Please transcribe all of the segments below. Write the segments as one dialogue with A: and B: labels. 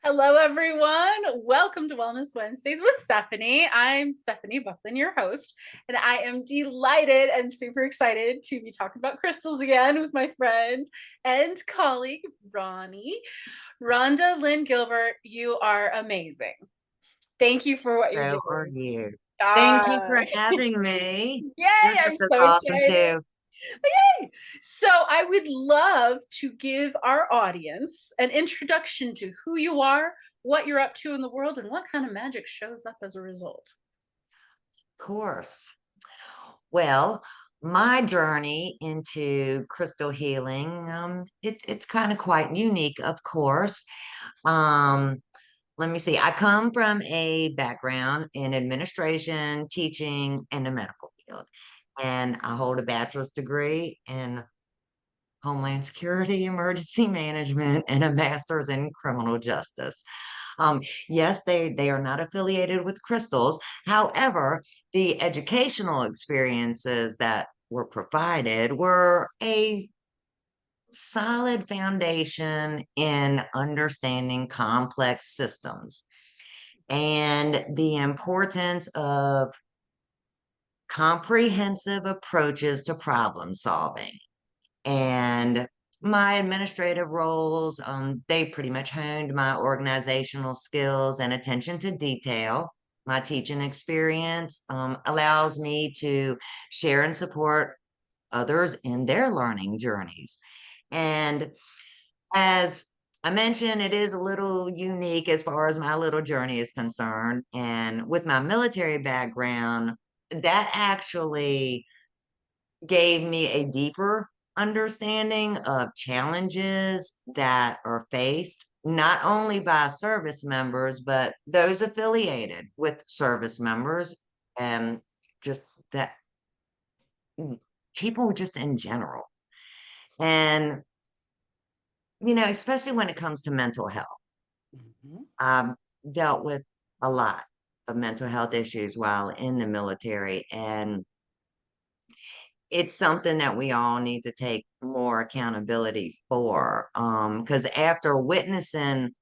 A: Hello, everyone. Welcome to Wellness Wednesdays with Stephanie. I'm Stephanie Buckland, your host, and I am delighted and super excited to be talking about crystals again with my friend and colleague, Rhonda Lynn Gilbert. You are amazing. Thank you for what you're
B: So are
A: doing.
B: you. Thank you
A: Ah,
B: for having me.
A: yay,
B: You're just
A: I'm
B: as
A: so
B: awesome
A: excited.
B: too.
A: Yay. So I would love to give our audience an introduction to who you are, what you're up to in the world, and what kind of magic shows up as a result.
B: Of course. Well, my journey into crystal healing, it's kind of quite unique, of course. Um, Let me see. I come from a background in administration, teaching, and the medical field. And I hold a bachelor's degree in Homeland Security, Emergency Management, and a master's in criminal justice. Yes, they are not affiliated with crystals. However, the educational experiences that were provided were a solid foundation in understanding complex systems and the importance of comprehensive approaches to problem solving. And my administrative roles, they pretty much honed my organizational skills and attention to detail. My teaching experience allows me to share and support others in their learning journeys. And as I mentioned, it is a little unique as far as my little journey is concerned. And with my military background, that actually gave me a deeper understanding of challenges that are faced not only by service members, but those affiliated with service members and just that people just in general. And, especially when it comes to mental health,
A: Mhm.
B: I've dealt with a lot of mental health issues while in the military. And it's something that we all need to take more accountability for. Because after witnessing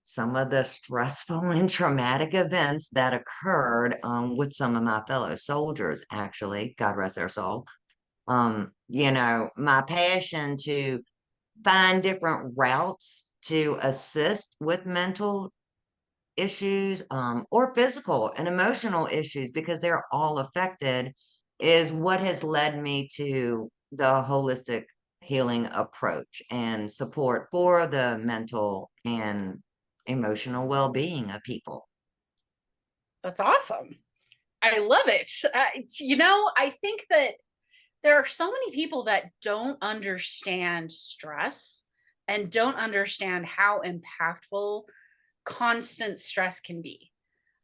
B: some of the stressful and traumatic events that occurred with some of my fellow soldiers, actually, God rest their soul, my passion to find different routes to assist with mental issues or physical and emotional issues because they're all affected is what has led me to the holistic healing approach and support for the mental and emotional well-being of people.
A: That's awesome. I love it. I think that there are so many people that don't understand stress and don't understand how impactful constant stress can be.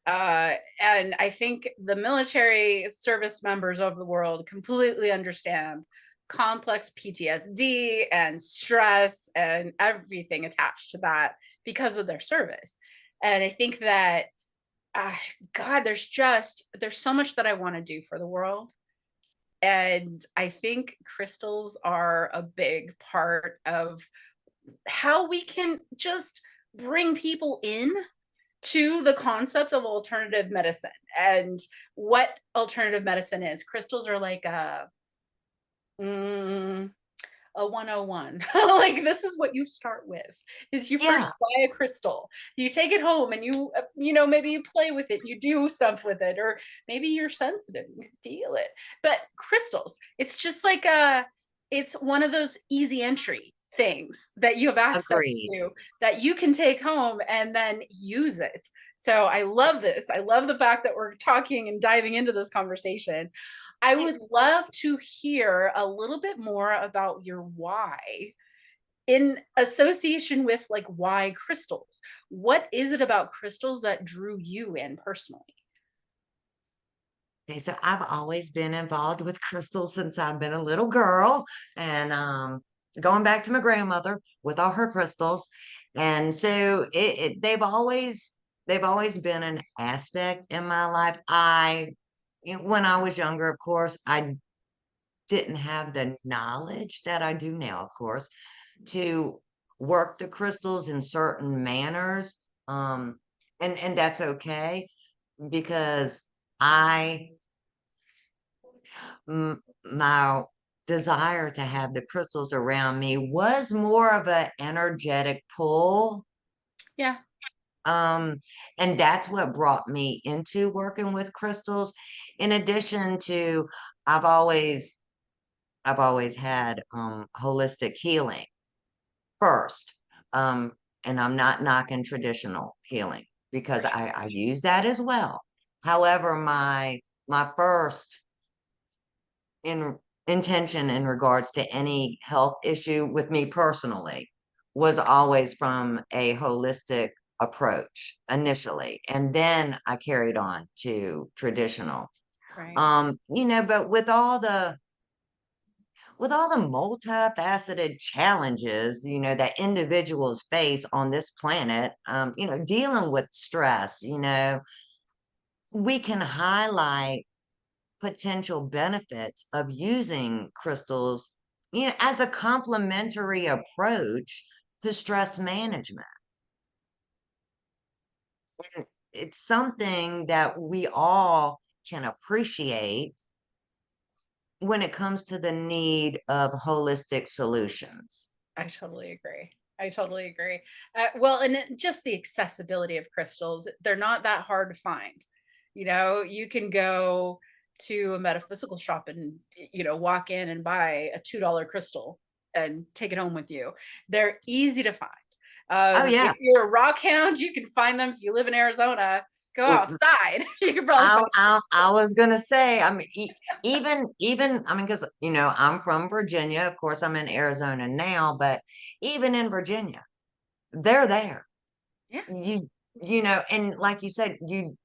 A: And I think the military service members of the world completely understand complex PTSD and stress and everything attached to that because of their service. And I think that, uh, God, there's so much that I want to do for the world. And I think crystals are a big part of how we can just bring people in to the concept of alternative medicine and what alternative medicine is. Crystals are like mm, a 101. Like this is what you start with is you
B: Yeah,
A: first buy a crystal. You take it home and maybe you play with it, you do stuff with it, or maybe you're sensitive, you can feel it. But crystals, it's just like it's one of those easy entry things that you have access
B: agreed.
A: to that you can take home and then use it. So I love this. I love the fact that we're talking and diving into this conversation. I would love to hear a little bit more about your why in association with like why crystals. What is it about crystals that drew you in personally?
B: Okay, so I've always been involved with crystals since I've been a little girl, and going back to my grandmother with all her crystals, and so they've always been an aspect in my life. When I was younger, of course, I didn't have the knowledge that I do now, of course, to work the crystals in certain manners. And that's okay, because I my desire to have the crystals around me was more of an energetic pull.
A: Yeah.
B: Um, and that's what brought me into working with crystals. In addition to, I've always I've always had holistic healing first. Um, and I'm not knocking traditional healing, because
A: Right.
B: I use that as well. However, my first in intention in regards to any health issue with me personally was always from a holistic approach initially, and then I carried on to traditional.
A: Right.
B: But with all the multifaceted challenges, that individuals face on this planet, dealing with stress, we can highlight potential benefits of using crystals, as a complementary approach to stress management. And it's something that we all can appreciate when it comes to the need of holistic solutions.
A: I totally agree. I totally agree. Well, and just the accessibility of crystals, they're not that hard to find. You can go to a metaphysical shop and, walk in and buy a $2 crystal and take it home with you. They're easy to find.
B: Oh, yeah.
A: If you're a rock hound, you can find them. If you live in Arizona, go outside. You can probably
B: I
A: find
B: I was gonna say, I mean, even I mean, because I'm from Virginia. Of course, I'm in Arizona now, but even in Virginia, they're there.
A: yeah.
B: And like you said, you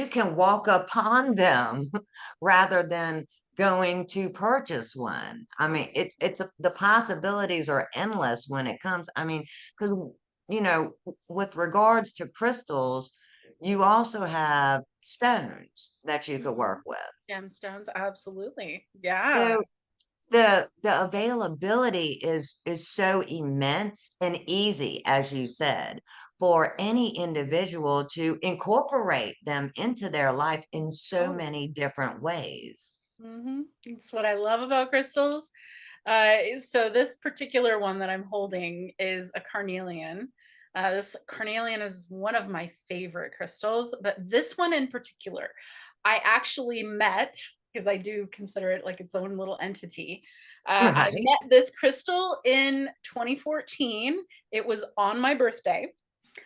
B: can walk upon them rather than going to purchase one. I mean, the possibilities are endless when it comes. I mean, because with regards to crystals, you also have stones that you could work
A: Mhm.
B: with.
A: Gemstones, absolutely. Yeah.
B: So the availability is so immense and easy, as you said, for any individual to incorporate them into their life in so
A: Oh.
B: many different ways.
A: It's what I love about crystals. So this particular one that I'm holding is a carnelian. This carnelian is one of my favorite crystals, but this one in particular, I actually met, because I do consider it like its own little entity. I
B: Right.
A: met this crystal in 2014. It was on my birthday.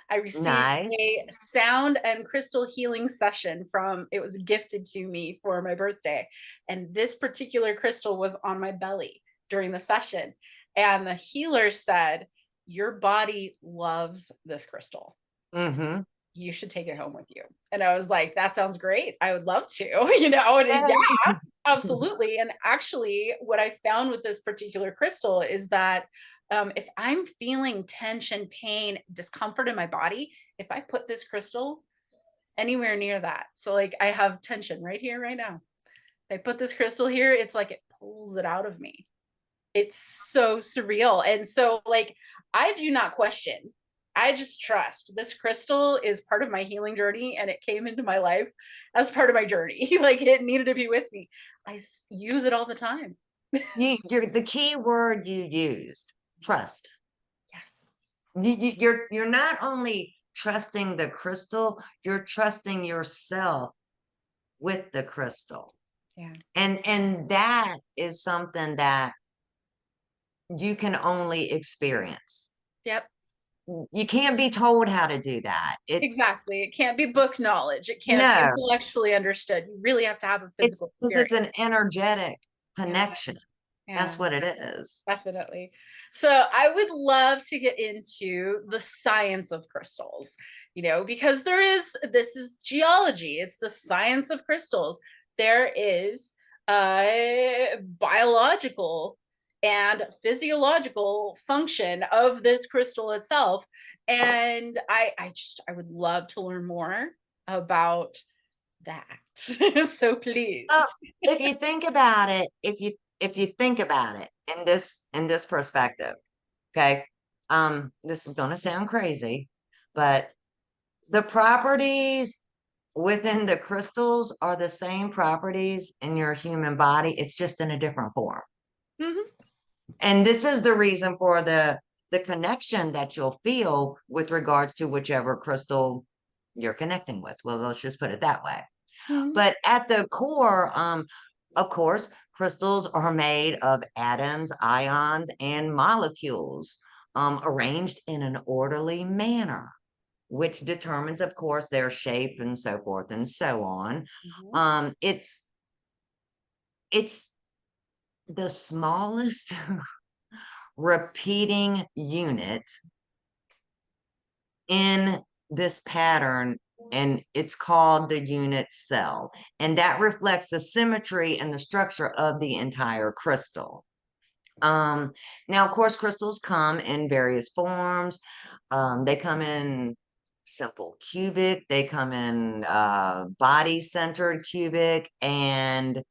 A: I received
B: Nice.
A: a sound and crystal healing session it was gifted to me for my birthday. And this particular crystal was on my belly during the session. And the healer said, "Your body loves this crystal.
B: Mm-hmm.
A: You should take it home with you." And I was like, "That sounds great. I would love to." Yeah, absolutely. And actually, what I found with this particular crystal is that if I'm feeling tension, pain, discomfort in my body, if I put this crystal anywhere near that, so like I have tension right here, right now, I put this crystal here, it's like it pulls it out of me. It's so surreal. And so, like, I do not question. I just trust this crystal is part of my healing journey and it came into my life as part of my journey. Like, it needed to be with me. Use it all the time.
B: You're the key word you used, trust.
A: Yes.
B: You're not only trusting the crystal, you're trusting yourself with the crystal.
A: Yeah.
B: And that is something that you can only experience.
A: Yep.
B: You can't be told how to do that. It's
A: Exactly. It can't be book knowledge. It can't be
B: no,
A: intellectually understood. You really have to have a
B: it's
A: physical
B: because it's
A: experience.
B: an energetic
A: Yeah.
B: connection.
A: Yeah.
B: That's what it is.
A: Definitely. So I would love to get into the science of crystals, because this is geology. It's the science of crystals. There is a biological and physiological function of this crystal itself. And I would love to learn more about that. So
B: Well,
A: please.
B: if you think about it, if you think about it in this perspective, okay? This is going to sound crazy, but the properties within the crystals are the same properties in your human body. It's just in a different form.
A: Hmm.
B: And this is the reason for the connection that you'll feel with regards to whichever crystal you're connecting with. Well, let's just put it that way.
A: Hmm.
B: But at the core, of course, crystals are made of atoms, ions, and molecules, arranged in an orderly manner, which determines, of course, their shape and so forth and so on.
A: Hmm.
B: It's the smallest repeating unit in this pattern, and it's called the unit cell, and that reflects the symmetry and the structure of the entire crystal. Now, of course, crystals come in various forms. They come in simple cubic, they come in body-centered cubic, and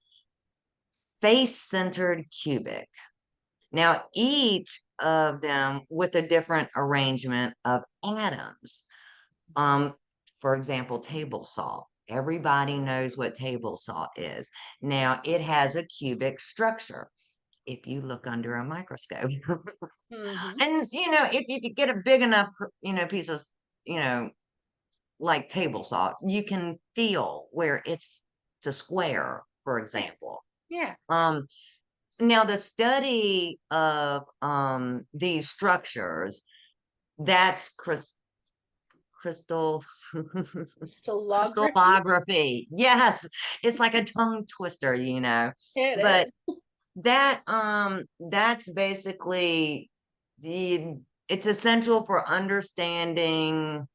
B: face-centered cubic. Now, each of them with a different arrangement of atoms. Um, for example, table salt. Everybody knows what table salt is. Now, it has a cubic structure if you look under a microscope.
A: Hmm.
B: And, if you get a big enough, piece of, you know, like table salt, you can feel where it's a square, for example.
A: Yeah.
B: Um, Now the study of these structures, that's crystal
A: Stillography.
B: crystallography. Yes, it's like a tongue twister,
A: It
B: but
A: is.
B: that's basically the it's essential for understanding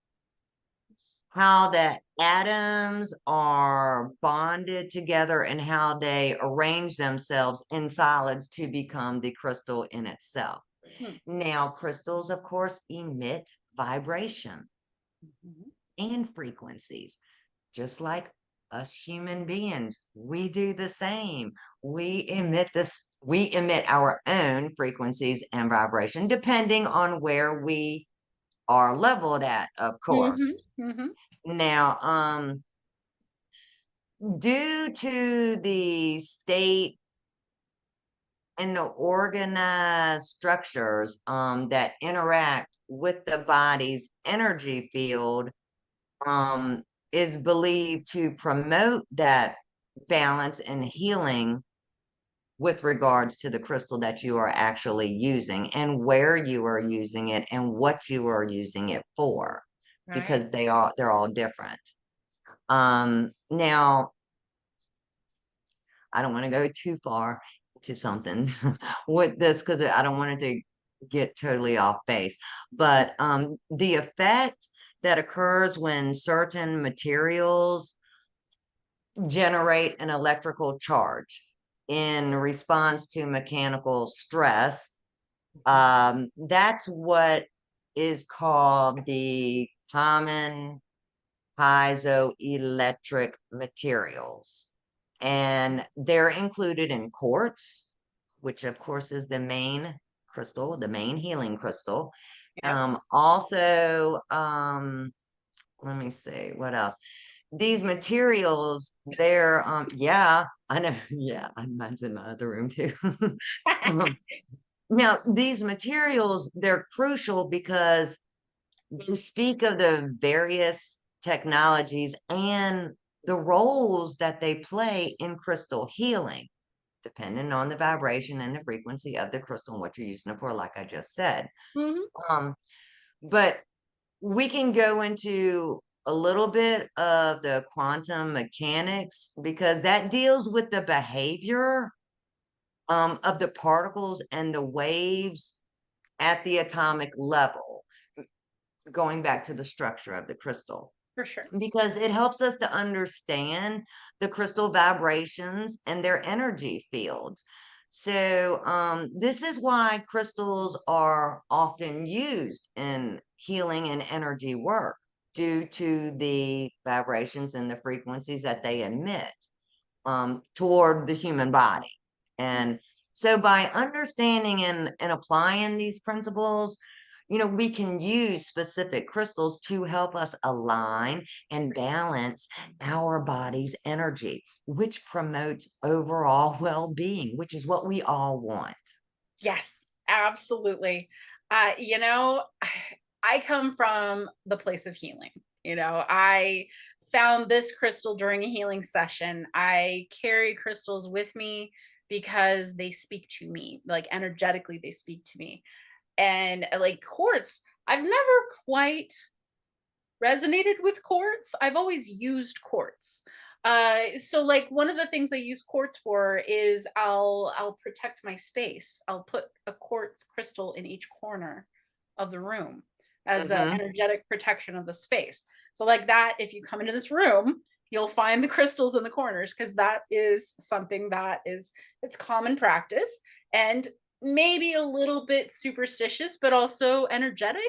B: how the atoms are bonded together and how they arrange themselves in solids to become the crystal in itself.
A: Hmm.
B: Now, crystals, of course, emit vibration
A: Mhm.
B: and frequencies, just like us human beings. We do the same. We emit our own frequencies and vibration, depending on where we are leveled at, of
A: Mhm.
B: course.
A: Mhm.
B: Now, due to the state and the organized structures that interact with the body's energy field, um, is believed to promote that balance and healing with regards to the crystal that you are actually using and where you are using it and what you are using it for,
A: Right.
B: because they're all different. Now, I don't want to go too far to something with this because I don't want it to get totally off base. But the effect that occurs when certain materials generate an electrical charge in response to mechanical stress, that's what is called the common piezoelectric materials. And they're included in quartz, which of course is the main crystal, the main healing crystal.
A: Yep.
B: Also, let me see what else. These materials, they're yeah, I know, yeah, mine's in my other room too. um, Now, these materials, they're crucial because they speak of the various technologies and the roles that they play in crystal healing, depending on the vibration and the frequency of the crystal and what you're using it for, like I just said.
A: Mhm.
B: Um, but we can go into a little bit of the quantum mechanics because that deals with the behavior of the particles and the waves at the atomic level, going back to the structure of the crystal,
A: For sure.
B: because it helps us to understand the crystal vibrations and their energy fields. So, this is why crystals are often used in healing and energy work due to the vibrations and the frequencies that they emit toward the human body. And so, by understanding and applying these principles, we can use specific crystals to help us align and balance our body's energy, which promotes overall well-being, which is what we all want.
A: Yes, absolutely. You know, I come from the place of healing. I found this crystal during a healing session. I carry crystals with me because they speak to me, like energetically, they speak to me. And like quartz, I've never quite resonated with quartz. I've always used quartz. So like one of the things I use quartz for is I'll protect my space. I'll put a quartz crystal in each corner of the room as an
B: Hmm.
A: energetic protection of the space. So like that, if you come into this room, you'll find the crystals in the corners because that is something that is it's common practice and maybe a little bit superstitious, but also energetic.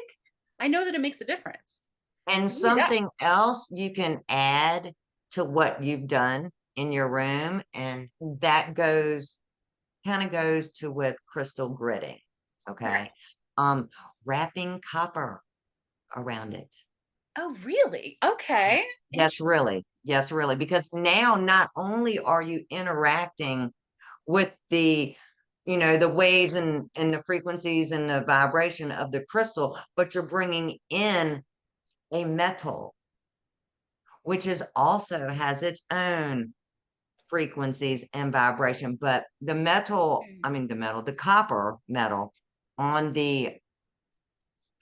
A: I know that it makes a difference.
B: And
A: It really does.
B: something else you can add to what you've done in your room, and that goes to with crystal gridding. Okay.
A: Right.
B: Um, Wrapping copper around it.
A: Oh, really? Okay.
B: Yes. Yes,
A: Interesting.
B: really. Yes, really. Because now not only are you interacting with the waves and the frequencies and the vibration of the crystal, but you're bringing in a metal, which is also has its own frequencies and vibration. But
A: Mm.
B: the copper metal on the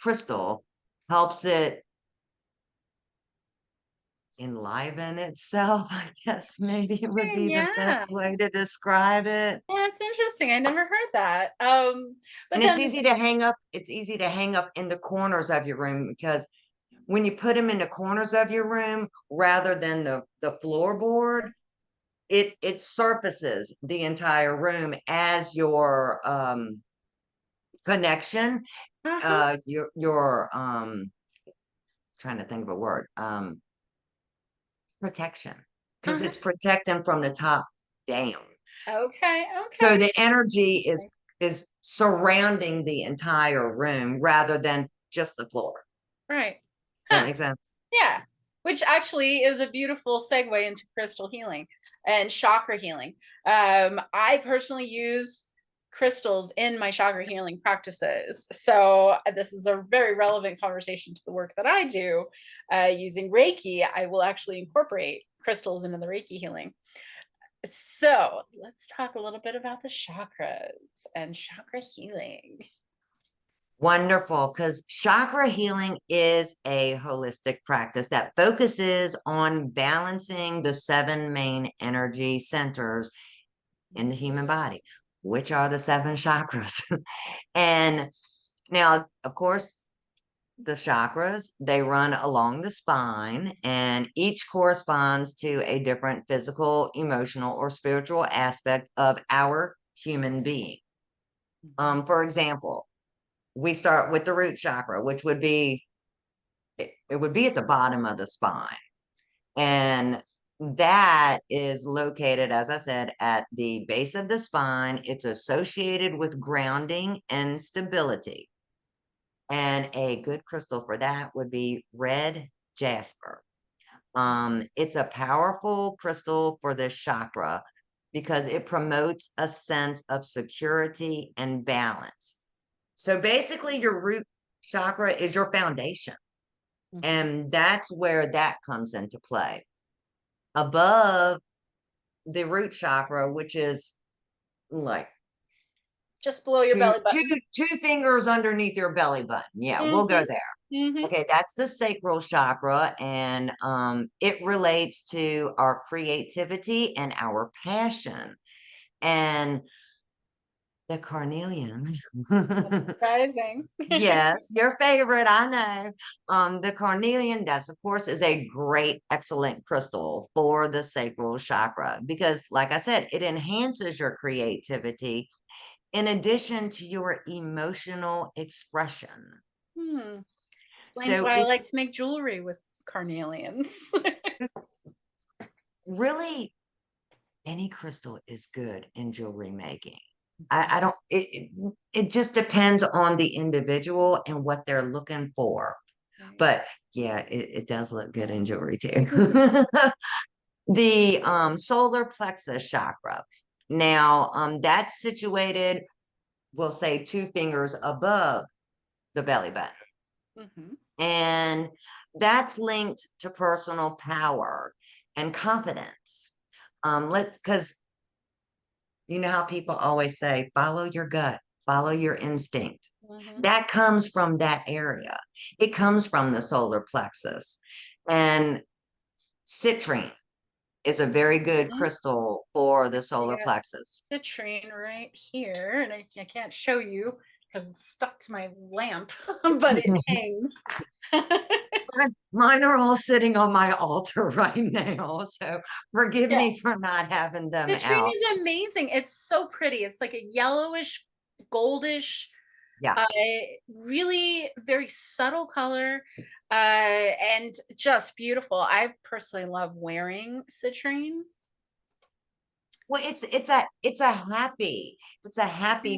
B: crystal helps it enliven itself, I guess maybe it would
A: Okay,
B: be the
A: yeah.
B: best way to describe it.
A: That's interesting. I never heard that. But
B: And it's
A: then
B: easy to hang up. It's easy to hang up in the corners of your room because when you put them in the corners of your room rather than the floorboard, it surfaces the entire room as your connection,
A: uh-huh,
B: your trying to think of a word, protection, because
A: uh-huh.
B: it's protecting from the top down.
A: Okay,
B: So
A: okay.
B: the energy is surrounding the entire room rather than just the floor.
A: Right.
B: Does that
A: Huh.
B: make sense?
A: Yeah. Which actually is a beautiful segue into crystal healing and chakra healing. I personally use crystals in my chakra healing practices. So this is a very relevant conversation to the work that I do. Using Reiki, I will actually incorporate crystals into the Reiki healing. So let's talk a little bit about the chakras and chakra healing.
B: Wonderful, because chakra healing is a holistic practice that focuses on balancing the seven main energy centers in the human body, which are the seven chakras. And now, of course, the chakras, they run along the spine, and each corresponds to a different physical, emotional, or spiritual aspect of our human being.
A: Mhm.
B: For example, we start with the root chakra, which would be it would be at the bottom of the spine. And that is located, as I said, at the base of the spine. It's associated with grounding and stability. And a good crystal for that would be red jasper. It's a powerful crystal for this chakra because it promotes a sense of security and balance. So basically, your root chakra is your foundation,
A: Mhm.
B: and that's where that comes into play. Above the root chakra, which is like
A: Just below your
B: two
A: belly
B: two
A: button.
B: two fingers underneath your belly button. Yeah, we'll go
A: Mhm.
B: there.
A: Mhm.
B: Okay, that's the sacral chakra, and it relates to our creativity and our passion. And the carnelian.
A: Surprising.
B: Yes, your favorite, I know. The carnelian, that's of course is a great, excellent crystal for the sacral chakra because, like I said, it enhances your creativity in addition to your emotional expression.
A: Hmm. Explains
B: So
A: why I
B: it
A: like to make jewelry with carnelians.
B: really any crystal is good in jewelry making. I don't, it just depends on the individual and what they're looking for.
A: Right.
B: But yeah, it does look good in jewelry too. The solar plexus chakra. Now, that's situated, we'll say 2 fingers above the belly button.
A: Mhm.
B: And that's linked to personal power and confidence. Because you know how people always say, follow your gut, follow your instinct.
A: Mhm.
B: That comes from that area. It comes from the solar plexus. And citrine is a very good
A: Mhm.
B: crystal for the
A: I
B: solar
A: got
B: plexus.
A: citrine right here, and I can't show you because it's stuck to my lamp, but it hangs.
B: Mine are all sitting on my altar right now. So forgive
A: Yeah,
B: me for not having them
A: citrine
B: out.
A: is amazing. It's so pretty. It's like a yellowish, goldish,
B: Yeah.
A: uh, really very subtle color, and just beautiful. I personally love wearing citrine.
B: Well, it's a happy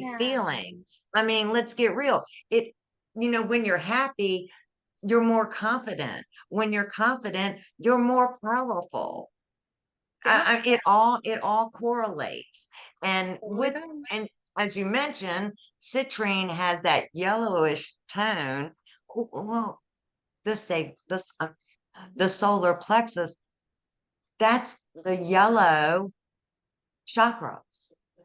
A: Yeah.
B: feeling. I mean, let's get real. When you're happy, you're more confident. When you're confident, you're more powerful.
A: Yep.
B: It all correlates. And
A: Totally
B: with
A: does.
B: and as you mentioned, citrine has that yellowish tone. Well, the solar plexus, that's the yellow chakra.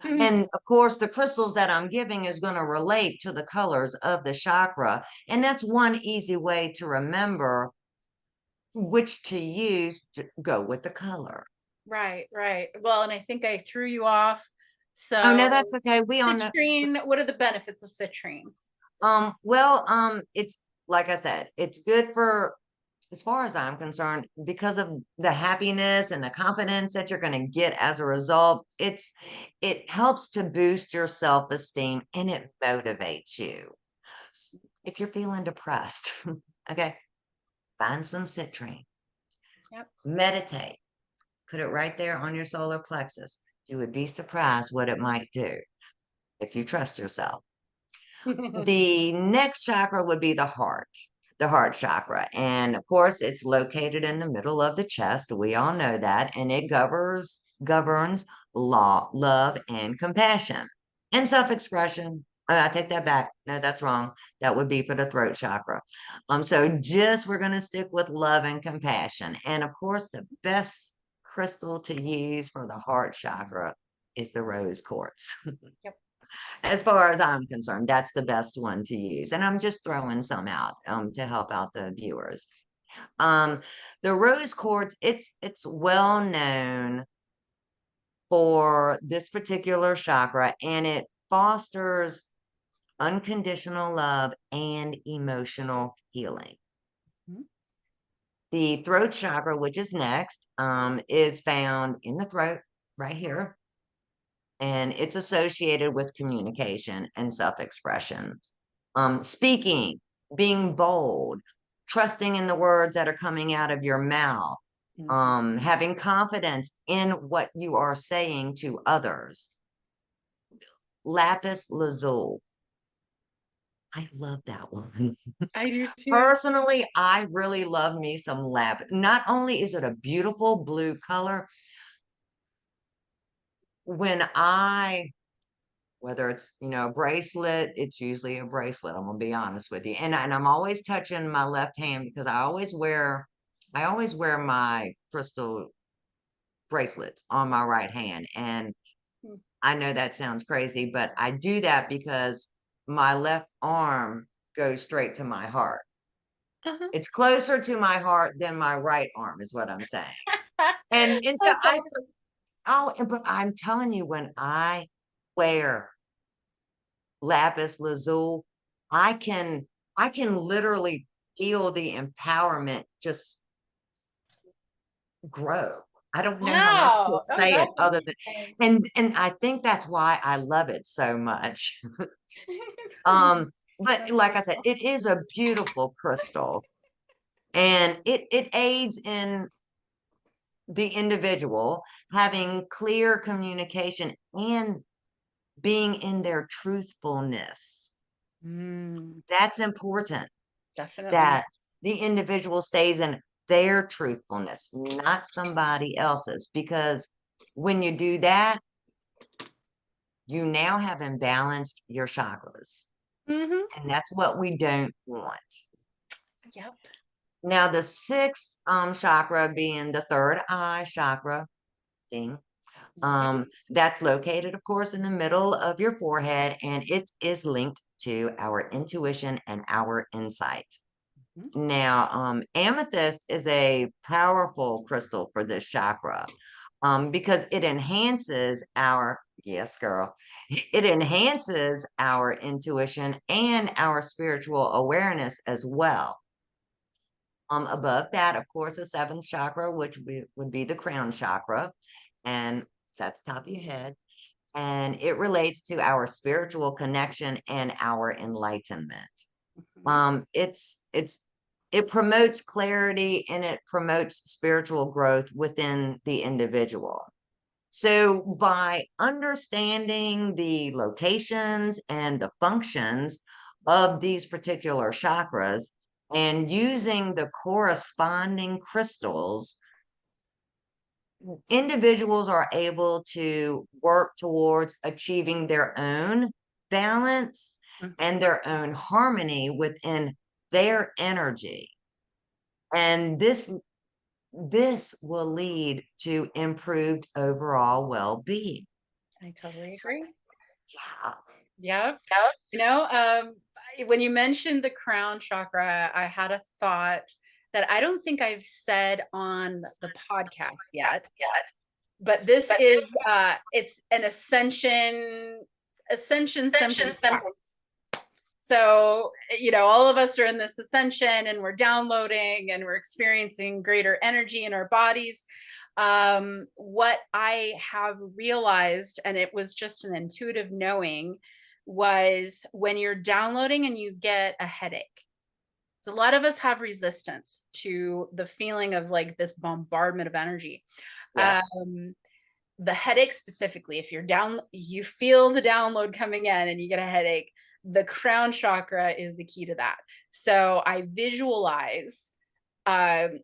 A: Mhm.
B: And of course, the crystals that I'm giving is going to relate to the colors of the chakra. And that's one easy way to remember which to use to go with the color.
A: Right, right. Well, and I think I threw you off.
B: Oh, no,
A: So,
B: that's okay. We on the
A: citrine, what are the benefits of citrine?
B: well, it's like I said, it's good for, as far as I'm concerned, because of the happiness and the confidence that you're going to get as a result. It helps to boost your self-esteem and it motivates you. If you're feeling depressed, okay, find some citrine,
A: Yep.
B: meditate, put it right there on your solar plexus. You would be surprised what it might do if you trust yourself. The next chakra would be the heart chakra. And of course, it's located in the middle of the chest. We all know that. And it governs law, love, and compassion and self-expression. I take that back. No, that's wrong. That would be for the throat chakra. So just we're going to stick with love and compassion. And of course, the best crystal to use for the heart chakra is the rose quartz.
A: Yep.
B: As far as I'm concerned, that's the best one to use. And I'm just throwing some out to help out the viewers. Um, the rose quartz, it's well known for this particular chakra, and it fosters unconditional love and emotional healing.
A: Mhm.
B: The throat chakra, which is next, is found in the throat right here, and it's associated with communication and self-expression. Speaking, being bold, trusting in the words that are coming out of your mouth,
A: Mhm.
B: having confidence in what you are saying to others. Lapis lazuli. I love that one.
A: I do too.
B: Personally, I really love me some lapis. Not only is it a beautiful blue color, when I whether it's a bracelet, it's usually a bracelet, I'm gonna be honest with you. And I'm always touching my left hand because I always wear my crystal bracelets on my right hand. And
A: Mm.
B: I know that sounds crazy, but I do that because my left arm goes straight to my heart.
A: Uh-huh.
B: It's closer to my heart than my right arm is what I'm saying. And so
A: That's awesome.
B: but I'm telling you, when I wear lapis lazuli, I can I can literally feel the empowerment just grow. I don't know how else to
A: Wow. Oh,
B: say it
A: that's
B: other than,
A: amazing.
B: and I think that's why I love it so much. But
A: That's
B: like I said,
A: beautiful.
B: it is a beautiful crystal, and it aids in the individual having clear communication and being in their truthfulness. That's important,
A: Definitely.
B: that the individual stays in their truthfulness, not somebody else's. Because when you do that, you now have imbalanced your chakras.
A: Mm-hmm.
B: And that's what we don't want.
A: Yep.
B: Now, the sixth chakra being the third eye chakra thing, that's located, of course, in the middle of your forehead, and it is linked to our intuition and our insight.
A: Mm-hmm.
B: Now, amethyst is a powerful crystal for this chakra, because it enhances our, yes, girl, it enhances our intuition and our spiritual awareness as well. Above that, of course, the seventh chakra, which would be the crown chakra, and it's at the top of your head, and it relates to our spiritual connection and our enlightenment.
A: Mm-hmm.
B: It promotes clarity and it promotes spiritual growth within the individual. So by understanding the locations and the functions of these particular chakras and using the corresponding crystals, individuals are able to work towards achieving their own balance and their own harmony within their energy. And this will lead to improved overall well-being.
A: I totally agree.
B: Yeah.
A: Yep. You know, when you mentioned the crown chakra, I had a thought that I don't think I've said on the podcast yet. But this is it's an ascension symptom chakra. So, all of us are in this ascension and we're downloading and we're experiencing greater energy in our bodies. What I have realized, and it was just an intuitive knowing, was when you're downloading and you get a headache. So a lot of us have resistance to the feeling of like this bombardment of energy.
B: Yes.
A: The headache specifically, if you're down, you feel the download coming in and you get a headache, the crown chakra is the key to that. So I visualize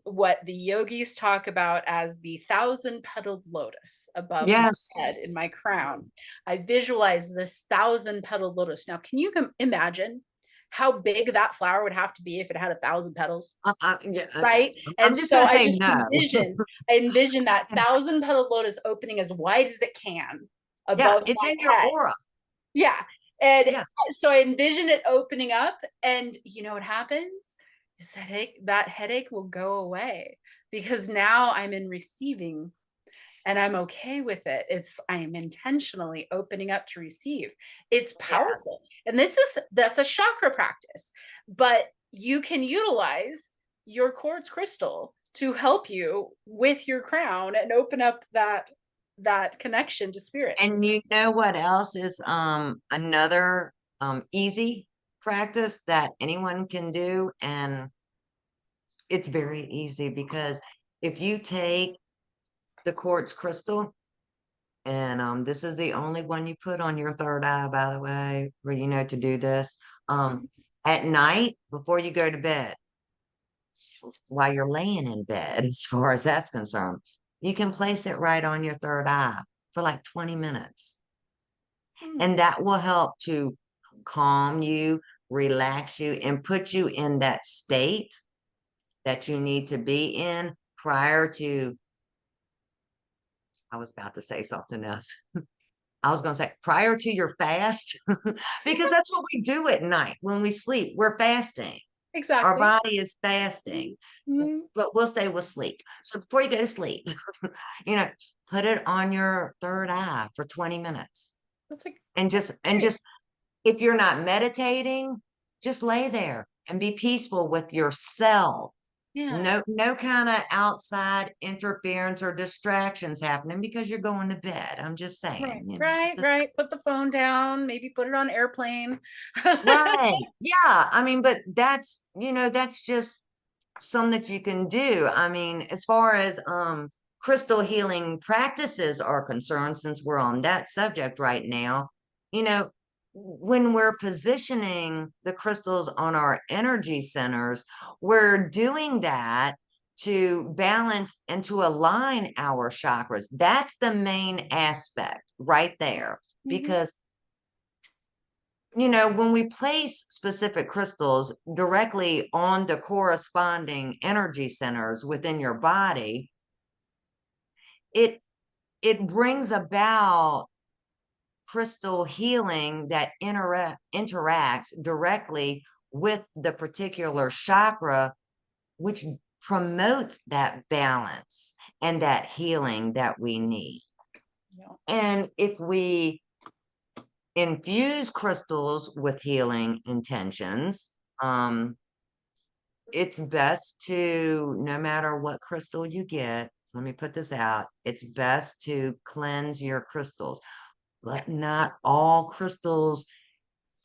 A: what the yogis talk about as the 1,000-petaled lotus above my head in
B: Yes.
A: my crown. I visualize this 1,000-petaled lotus. Now, can you imagine how big that flower would have to be if it had 1,000 petals?
B: Yeah,
A: Right.
B: I'm
A: And
B: just
A: so
B: gonna
A: I
B: say
A: just
B: no.
A: envision that 1,000-petal lotus opening as wide as it can
B: Yeah,
A: above
B: it's
A: my
B: in your
A: head.
B: aura.
A: Yeah. And
B: Yeah.
A: so I envision it opening up, and you know what happens is that headache will go away because now I'm in receiving and I'm okay with it. I am intentionally opening up to receive. It's powerful.
B: Yes.
A: And that's a chakra practice, but you can utilize your quartz crystal to help you with your crown and open up that connection to spirit.
B: And you know what else is another easy practice that anyone can do? And it's very easy because if you take the quartz crystal, and this is the only one you put on your third eye, by the way, for to do this. At night before you go to bed, while you're laying in bed, as far as that's concerned, you can place it right on your third eye for like 20 minutes.
A: Hmm.
B: And that will help to calm you, relax you, and put you in that state that you need to be in prior to, I was about to say something else. I was going to say prior to your fast, because that's what we do at night when we sleep. We're fasting. Our
A: Exactly.
B: body is fasting,
A: Mhm.
B: but we'll stay with sleep. So before you go to sleep, you know, put it on your third eye for 20 minutes.
A: That's a
B: And just if you're not meditating, just lay there and be peaceful with yourself.
A: yeah.
B: No kind of outside interference or distractions happening because you're going to bed. I'm just
A: Right,
B: saying,
A: right,
B: just
A: right. Put the phone down, maybe put it on airplane.
B: right. Yeah. I mean, but that's just some that you can do. I mean, as far as crystal healing practices are concerned, since we're on that subject right now, you know, when we're positioning the crystals on our energy centers, we're doing that to balance and to align our chakras. That's the main aspect right there.
A: Mhm.
B: Because, when we place specific crystals directly on the corresponding energy centers within your body, it it brings about crystal healing that interacts directly with the particular chakra, which promotes that balance and that healing that we need.
A: Yeah.
B: And if we infuse crystals with healing intentions, it's best to, no matter what crystal you get, let me put this out, it's best to cleanse your crystals, but not all crystals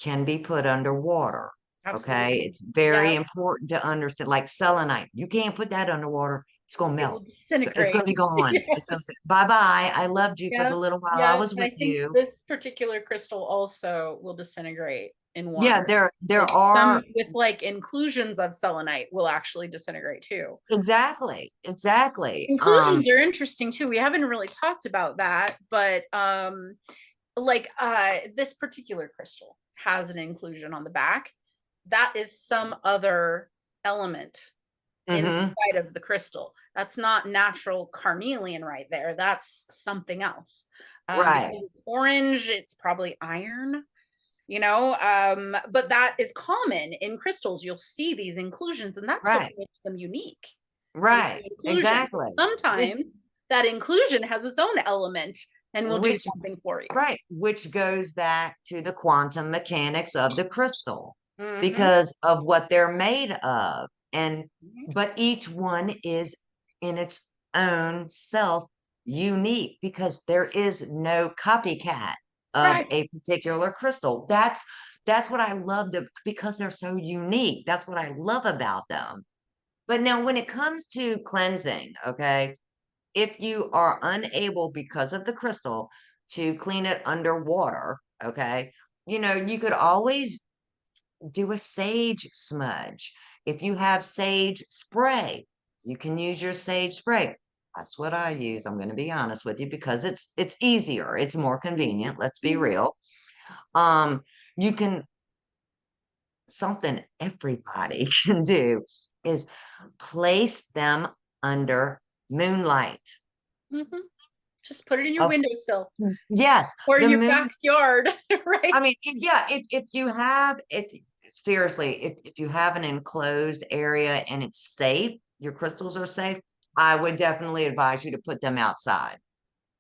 B: can be put underwater. Okay.
A: Absolutely.
B: It's very
A: Yeah.
B: important to understand, like selenite, you can't put that underwater. It's going to
A: It
B: melt.
A: will
B: It's going
A: disintegrate.
B: to be gone. It's going
A: Yes.
B: to bye bye. I loved you for the
A: Yep.
B: little while I
A: Yep.
B: was
A: And I
B: with
A: think
B: you.
A: this particular crystal also will disintegrate in
B: Yeah,
A: water.
B: there
A: Like some
B: are
A: with like inclusions of selenite will actually disintegrate too.
B: exactly.
A: Inclusions are interesting too. We haven't really talked about that, but like this particular crystal has an inclusion on the back. That is some other element
B: Mhm.
A: inside of the crystal. That's not natural carnelian right there. That's something else.
B: Right,
A: Because it's orange, it's probably iron, but that is common in crystals. You'll see these inclusions, and that's what
B: right,
A: makes them unique. Is
B: right.
A: the inclusion.
B: Exactly.
A: Sometimes
B: It's
A: that inclusion has its own element and will do
B: which
A: something for you.
B: right, which goes back to the quantum mechanics of the crystal
A: Hmm.
B: because of what they're made of. And but each one is in its own self unique because there is no copycat of
A: Right.
B: a particular crystal. That's what I love because they're so unique. That's what I love about them. But now when it comes to cleansing, okay, if you are unable because of the crystal to clean it underwater, okay, you could always do a sage smudge. If you have sage spray, you can use your sage spray. That's what I use. I'm going to be honest with you because it's easier, it's more convenient, let's be
A: Hmm.
B: real. Um you can something everybody can do is place them under moonlight.
A: Hmm. Just put it in your windowsill
B: Yes,
A: or in
B: the
A: your
B: moon.
A: backyard,
B: I
A: right?
B: mean, yeah, if you have, if seriously, if you have an enclosed area and it's safe, your crystals are safe, I would definitely advise you to put them outside.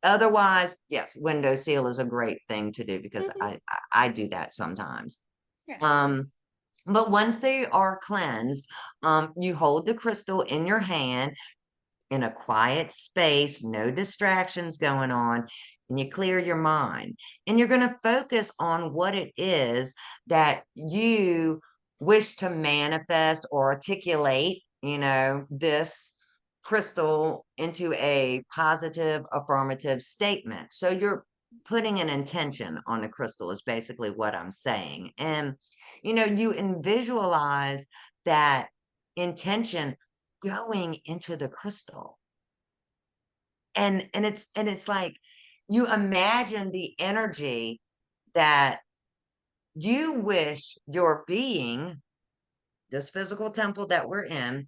B: Otherwise, yes, window seal is a great thing to do because
A: Hmm.
B: I do that sometimes.
A: Yeah.
B: Um, but once they are cleansed, you hold the crystal in your hand in a quiet space, no distractions going on, and you clear your mind. And you're going to focus on what it is that you wish to manifest or articulate, this crystal into a positive, affirmative statement. So you're putting an intention on the crystal, is basically what I'm saying. And, you visualize that intention going into the crystal, and it's like you imagine the energy that you wish your being, this physical temple that we're in,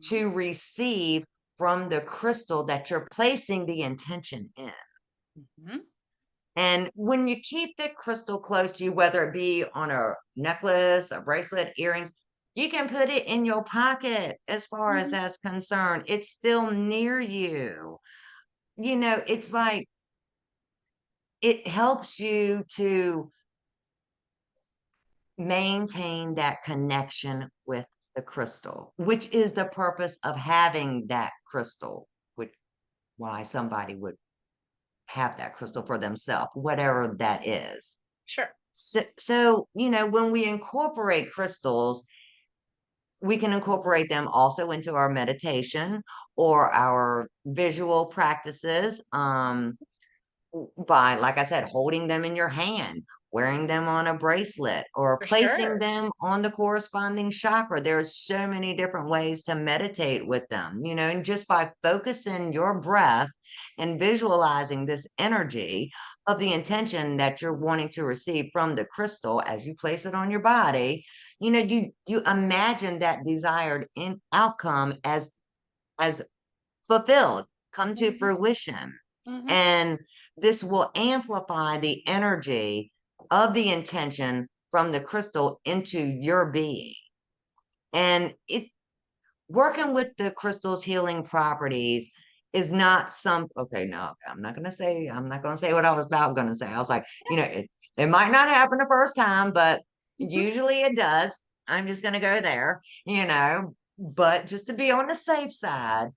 B: to receive from the crystal that you're placing the intention in.
A: Hmm.
B: And when you keep the crystal close to you, whether it be on a necklace, a bracelet, earrings, you can put it in your pocket as far as
A: Hmm.
B: that's concerned. It's still near you. It's like it helps you to maintain that connection with the crystal, which is the purpose of having that crystal, which why somebody would have that crystal for themselves, whatever that is.
A: Sure.
B: So, when we incorporate crystals, we can incorporate them also into our meditation or our visual practices. by, like I said, holding them in your hand, wearing them on a bracelet, or
A: For
B: placing
A: sure.
B: them on the corresponding chakra. There are so many different ways to meditate with them, and just by focusing your breath and visualizing this energy of the intention that you're wanting to receive from the crystal as you place it on your body, you imagine that desired outcome as fulfilled, come to
A: Mhm,
B: fruition.
A: mhm,
B: And this will amplify the energy of the intention from the crystal into your being. And it working with the crystal's healing properties is not okay, no, I'm not gonna say what I was about gonna say. I was like, it might not happen the first time, but usually it does. I'm just gonna go there, but just to be on the safe side,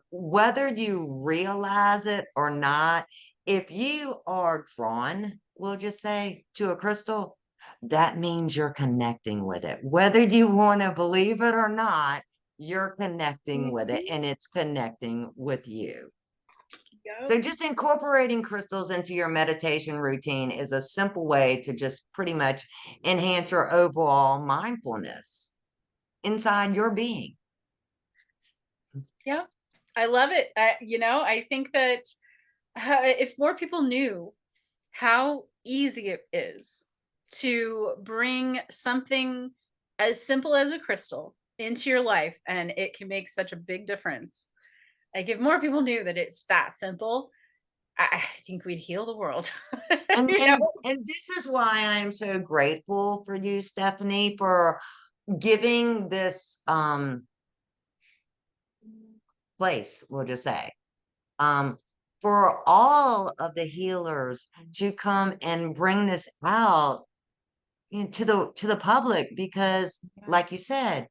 B: whether you realize it or not, if you are drawn, we'll just say, to a crystal, that means you're connecting with it. Whether you want to believe it or not, you're connecting with it
A: mhm.
B: and it's connecting with you.
A: Yep.
B: So, just incorporating crystals into your meditation routine is a simple way to just pretty much enhance your overall mindfulness inside your being.
A: Yeah. I love it. I think that if more people knew how easy it is to bring something as simple as a crystal into your life, and it can make such a big difference. Like if more people knew that it's that simple, I think we'd heal the world.
B: And
A: you know?
B: and and this is why I'm so grateful for you, Stephanie, for giving this place, we'll just say. Um, for all of the healers to come and bring this out, to the public, because
A: Yeah.
B: like you said,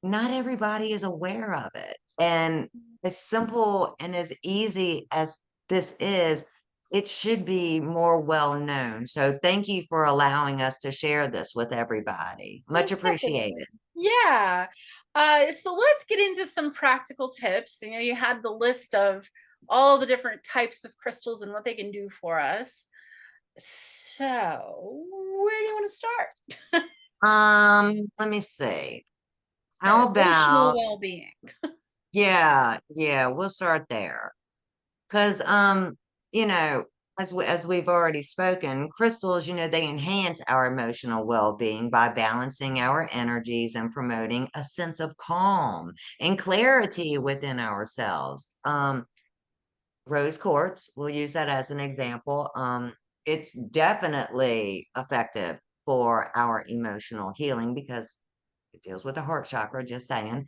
B: not everybody is aware of it. And as simple and as easy as this is, it should be more well known. So thank you for allowing us to share this with everybody. Much
A: Most definitely.
B: appreciated.
A: Yeah. So let's get into some practical tips. You had the list of all the different types of crystals and what they can do for us. So, where do you want to start?
B: Let me see.
A: For
B: How
A: emotional
B: about,
A: well-being.
B: yeah, we'll start there. 'Cause, you know, as we've already spoken, crystals, they enhance our emotional well-being by balancing our energies and promoting a sense of calm and clarity within ourselves. Rose quartz, we'll use that as an example. It's definitely effective for our emotional healing because it deals with the heart chakra, just saying.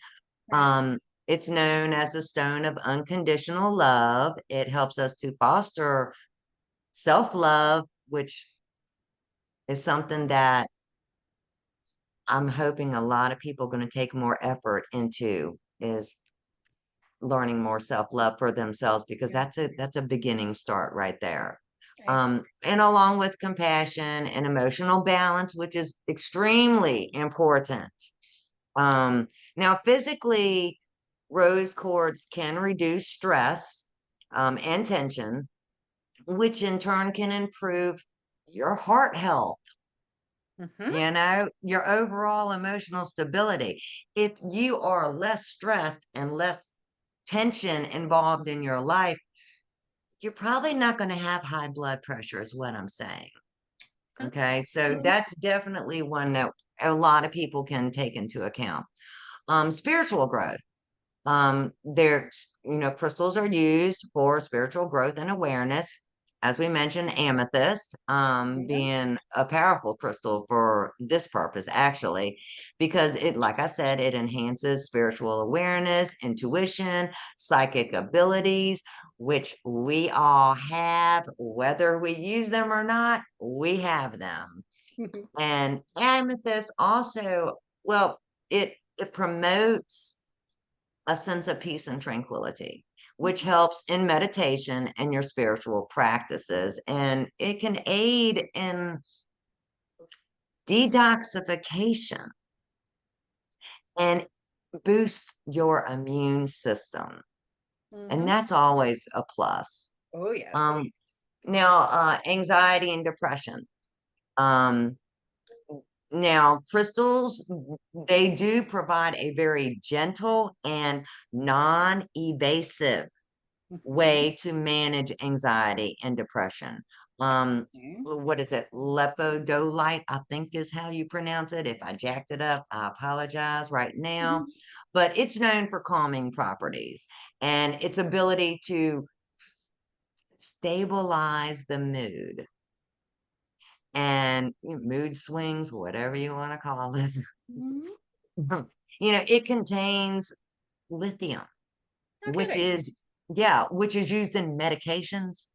A: Right.
B: Um, it's known as the stone of unconditional love. It helps us to foster self-love, which is something that I'm hoping a lot of people are going to take more effort into, is learning more self-love for themselves, because
A: Yeah.
B: that's a beginning start right there.
A: I agree.
B: And along with compassion and emotional balance, which is extremely important. Um, Now, physically, rose quartz can reduce stress and tension, which in turn can improve your heart health,
A: Mhm.
B: your overall emotional stability. If you are less stressed and less tension involved in your life, you're probably not going to have high blood pressure, is what I'm saying.
A: That's
B: Okay, so
A: awesome.
B: that's definitely one that a lot of people can take into account. Spiritual growth. Crystals are used for spiritual growth and awareness. As we mentioned, amethyst,
A: Yeah.
B: being a powerful crystal for this purpose, actually, because like I said, it enhances spiritual awareness, intuition, psychic abilities, which we all have, whether we use them or not, we have them. And amethyst also, well, it promotes a sense of peace and tranquility, which helps in meditation and your spiritual practices. And it can aid in detoxification and boost your immune system. And
A: Mhm.
B: that's always a plus.
A: Oh, yes.
B: Um, Now, anxiety and depression. Um, Now, crystals, they do provide a very gentle and non-evasive
A: Mhm.
B: way to manage anxiety and depression.
A: Okay.
B: What is it? Lepidolite, I think is how you pronounce it. If I jacked it up, I apologize right now.
A: Mhm.
B: But it's known for calming properties and its ability to stabilize the mood and mood swings, whatever you want to call this.
A: Mhm.
B: It contains lithium,
A: No
B: which
A: kidding.
B: is, yeah, which is used in medications.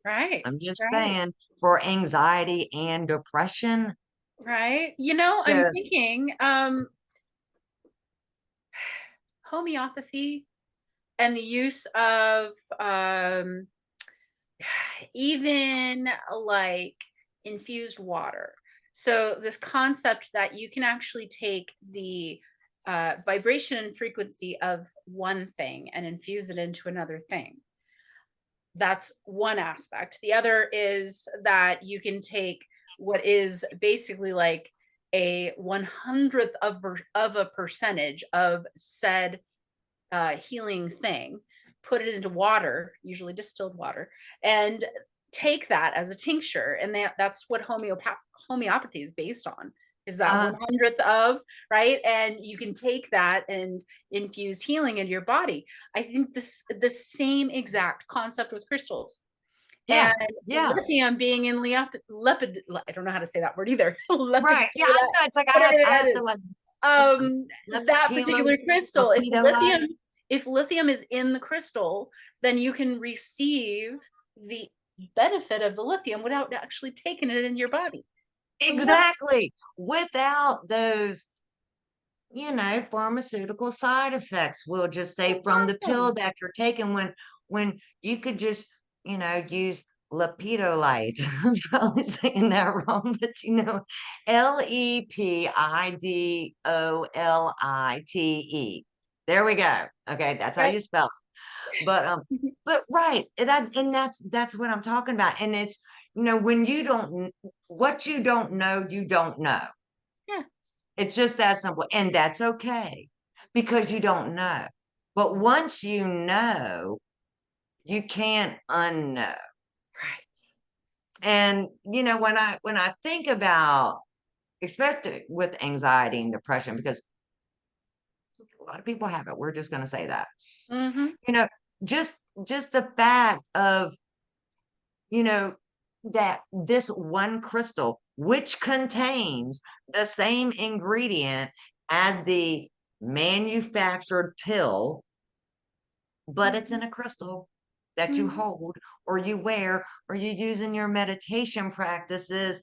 A: Right.
B: I'm just
A: Right.
B: saying for anxiety and depression.
A: Right.
B: So,
A: I'm thinking homeopathy and the use of um even like infused water. So this concept that you can actually take the vibration and frequency of one thing and infuse it into another thing. That's one aspect. The other is that you can take what is basically like a 100th of a percentage of said healing thing, put it into water, usually distilled water, and take that as a tincture. And that's what homeopathy is based on, is that
B: uh,
A: 100th of, right? And you can take that and infuse healing into your body. I think the same exact concept with crystals.
B: yeah,
A: And
B: yeah,
A: lithium being in I don't know how to say that word either.
B: right. Yeah, I know. It's like
A: Whatever
B: I
A: that
B: have
A: is,
B: to like
A: um that
B: lepidolite,
A: particular crystal,
B: lepidolite.
A: if lithium is in the crystal, then you can receive the benefit of the lithium without actually taking it in your body. So what?
B: Exactly. Without those, pharmaceutical side effects, we'll just say
A: That's
B: from the pill
A: awesome.
B: that you're taking when you could just, use lepidolite. I'm probably saying that wrong, but Lepidolite. There we go. Okay, that's how
A: Right.
B: you spell it. But right, and that's what I'm talking about. And it's, when what you don't know, you don't know.
A: Yeah.
B: It's just that simple. And that's okay because you don't know. But once you know, you can't unknow.
A: Right.
B: And when I think about, especially with anxiety and depression, because a lot of people have it. We're just going to say that.
A: Mm-hmm.
B: You know, just the fact of, you know, that this one crystal, which contains the same ingredient as the manufactured pill, but it's
A: Mm-hmm.
B: in a crystal that you
A: Mm-hmm.
B: hold or you wear or you use in your meditation practices,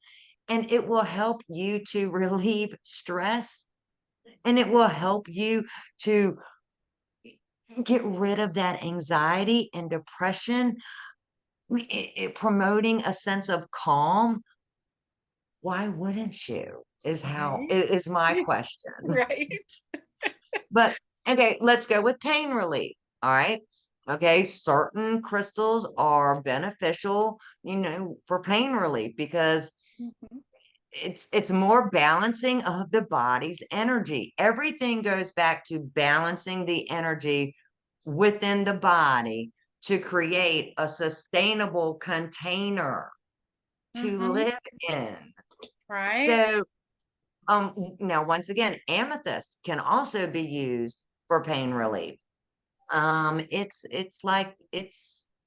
B: and it will help you to relieve stress, and it will help you to get rid of that anxiety and depression, promoting a sense of calm. Why wouldn't you?
A: Right.
B: Is my question.
A: Right.
B: But okay, let's go with pain relief. All right. Okay, certain crystals are beneficial, for pain relief because
A: Mm-hmm.
B: it's more balancing of the body's energy. Everything goes back to balancing the energy within the body to create a sustainable container to
A: Mm-hmm.
B: live in.
A: Right.
B: So, now once again, amethyst can also be used for pain relief.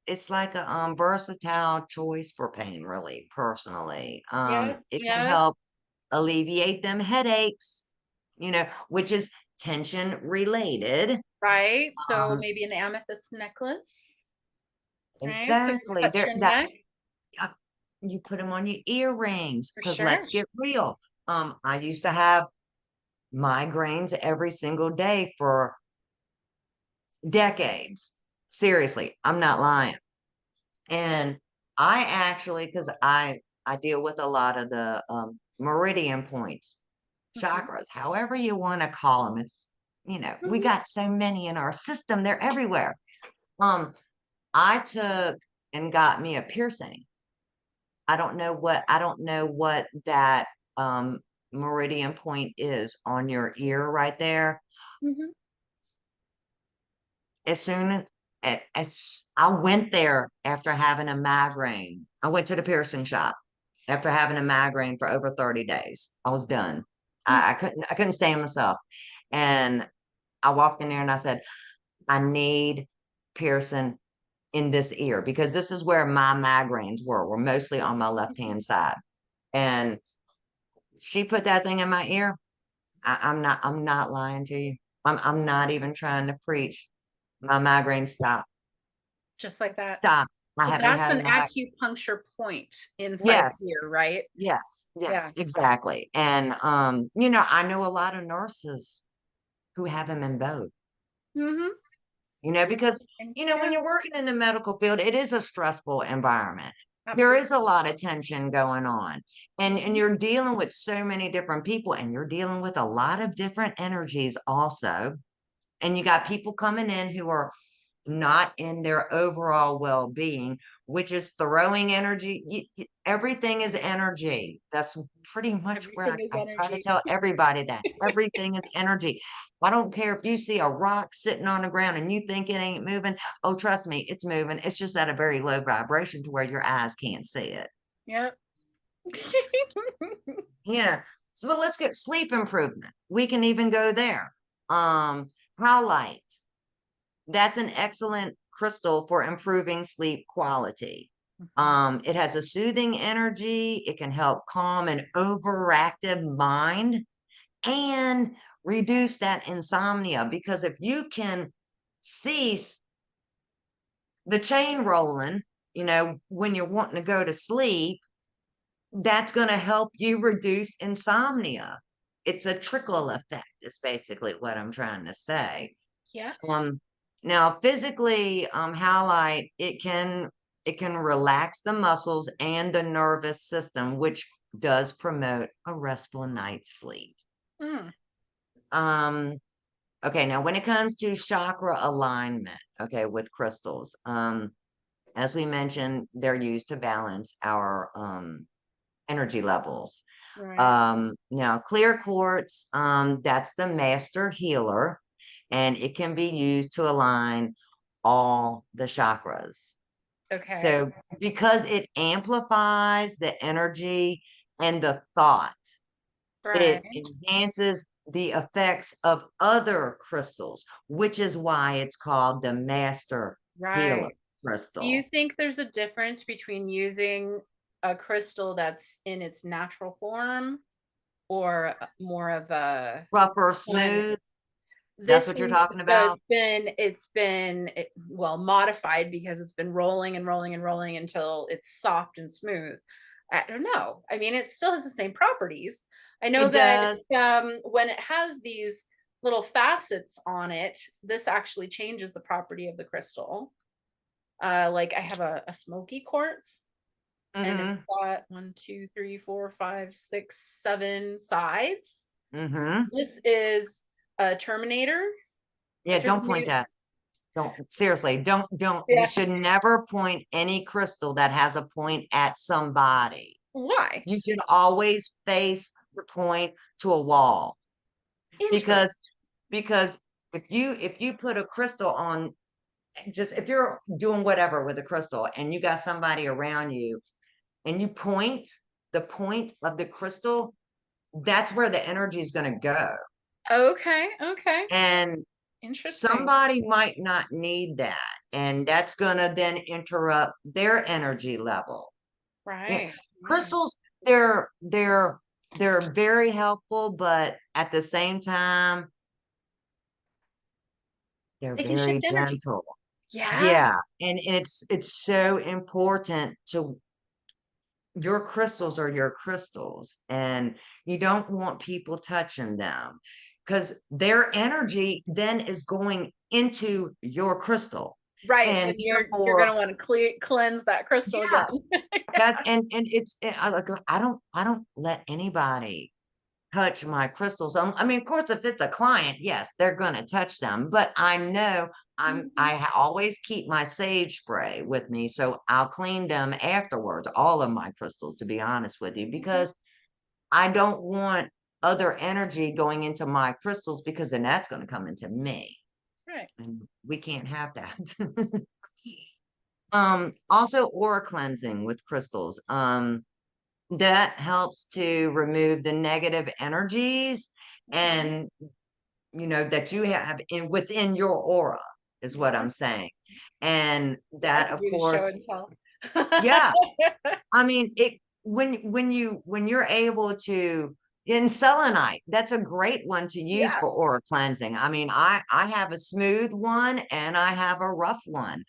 B: It's like a versatile choice for pain relief. Personally,
A: Yes.
B: it can
A: Yes.
B: help alleviate them headaches, which is tension related.
A: Right. So
B: Um,
A: maybe an amethyst necklace, right? So you
B: exactly.
A: touch
B: There
A: your
B: that
A: neck
B: uh, you put them on your earrings
A: for
B: because
A: sure.
B: let's get real. I used to have migraines every single day for decades. Seriously, I'm not lying. And I actually, because I deal with a lot of the meridian points,
A: Mhm.
B: chakras, however you want to call them. It's, we
A: Mhm.
B: got so many in our system, they're everywhere. Um, I took and got me a piercing. I don't know what that meridian point is on your ear right there.
A: Mhm.
B: As soon as I went there after having a migraine, I went to the piercing shop after having a migraine for over 30 days. I was done.
A: Mm.
B: I couldn't stand myself. And I walked in there and I said, I need piercing in this ear because this is where my migraines were mostly on my left hand side. And she put that thing in my ear. I'm not lying to you. I'm not even trying to preach. My migraine stopped.
A: Just like that.
B: Stop. I
A: So
B: haven't
A: that's
B: had a
A: an
B: migraine.
A: acupuncture point inside
B: Yes,
A: here, right? Yeah.
B: yes, exactly. And I know a lot of nurses who have them in both.
A: Mhm.
B: Because
A: Interesting.
B: when
A: Yeah,
B: you're working in the medical field, it is a stressful environment. There is a
A: absolutely.
B: lot of tension going on, and
A: Mhm.
B: you're dealing with so many different people, and you're dealing with a lot of different energies also. And you got people coming in who are not in their overall well-being, which is throwing energy. Everything is energy. That's pretty much where
A: Everything is
B: I try to
A: energy.
B: tell everybody that everything is energy. I don't care if you see a rock sitting on the ground and you think it ain't moving. Oh, trust me, it's moving. It's just at a very low vibration to where your eyes can't see it.
A: Yep.
B: Yeah. So but let's get sleep improvement. We can even go there. Highlight. That's an excellent crystal for improving sleep quality.
A: Mhm.
B: It has a soothing energy. It can help calm an overactive mind and reduce that insomnia. Because if you can cease the chain rolling, when you're wanting to go to sleep, that's going to help you reduce insomnia. It's a trickle effect, is basically what I'm trying to say.
A: Yes.
B: Um, Now physically, highlight it can relax the muscles and the nervous system, which does promote a restful night's sleep.
A: Mm.
B: Um, okay, now when it comes to chakra alignment, okay, with crystals, as we mentioned, they're used to balance our energy levels.
A: Right.
B: Now clear quartz, that's the master healer, and it can be used to align all the chakras.
A: Okay.
B: So because it amplifies the energy and the thought,
A: Right.
B: it enhances the effects of other crystals, which is why it's called the master healer
A: Right. Do you
B: crystal.
A: think there's a difference between using a crystal that's in its natural form or more of a
B: Rough or
A: one?
B: smooth, that's
A: This
B: what you're
A: one,
B: talking
A: so
B: about.
A: well, modified because it's been rolling and rolling and rolling until it's soft and smooth. I don't know. I mean, it still has the same properties. I know
B: It
A: that
B: does.
A: when it has these little facets on it, this actually changes the property of the crystal. Like I have a smoky quartz, and it's
B: Mm-hmm.
A: got one, two, three, four, five, six, seven sides.
B: Mm-hmm.
A: This is a Terminator. A
B: Yeah, don't point
A: Terminator.
B: that. Don't seriously, don't you
A: Yeah.
B: should never point any crystal that has a point at somebody.
A: Why?
B: You should always face the point to a wall
A: Interesting.
B: because if you put a crystal on just if you're doing whatever with a crystal and you got somebody around you and you point the point of the crystal, that's where the energy is going to go.
A: Okay, okay.
B: And
A: Interesting.
B: somebody might not need that, and that's gonna then interrupt their energy level. Yeah,
A: Right, right.
B: crystals, they're very helpful, but at the same time, they're
A: They can
B: very
A: shift energy.
B: gentle.
A: Yeah,
B: Yeah, and it's so important to your crystals are your crystals, and you don't want people touching them because their energy then is going into your crystal.
A: right,
B: And
A: and you're
B: therefore,
A: gonna wanna cleanse that crystal
B: yeah,
A: again.
B: that's and it's I like I don't let anybody touch my crystals. I mean, of course, if it's a client, yes, they're going to touch them, but I know always keep my sage spray with me. So I'll clean them afterwards, all of my crystals, to be honest with you, because I don't want other energy going into my crystals, because then that's going to come into me.
A: Right.
B: And we can't have that. Also aura cleansing with crystals. That helps to remove the negative energies and that you have within your aura, is what I'm saying. And
A: I
B: that,
A: could
B: of
A: do the show
B: course,
A: and tell.
B: yeah, I mean, it when you're able to, in selenite, that's a great one to use
A: Yeah.
B: for aura cleansing. I mean, I have a smooth one and I have a rough one.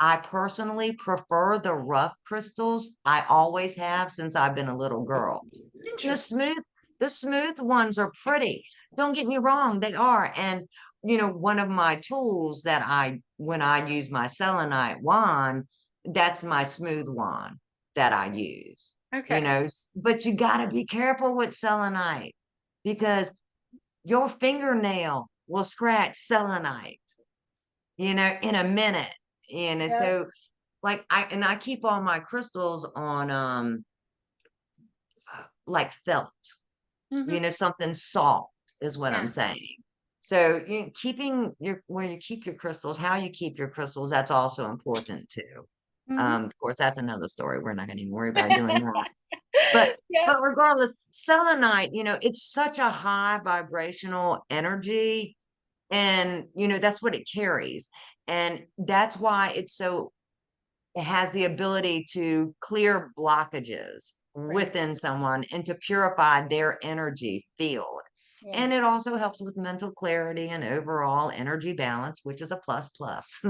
B: I personally prefer the rough crystals. I always have since I've been a little girl. The
A: Interesting.
B: smooth, the smooth ones are pretty. Don't get me wrong, they are. And one of my tools that when I use my selenite wand, that's my smooth wand that I use.
A: Okay.
B: But you got to be careful with selenite, because your fingernail will scratch selenite, in a minute. And
A: Yep.
B: so, like, I keep all my crystals on like felt,
A: Hmm.
B: something soft is what I'm
A: Yeah.
B: saying. So keeping where you keep your crystals, how you keep your crystals, that's also important too.
A: Hmm.
B: Of course, that's another story. We're not going to even worry about doing that. But
A: Yep.
B: but regardless, selenite, it's such a high vibrational energy, and that's what it carries, and that's why it has the ability to clear blockages
A: Right.
B: within someone and to purify their energy field.
A: Yeah.
B: And it also helps with mental clarity and overall energy balance, which is a plus plus.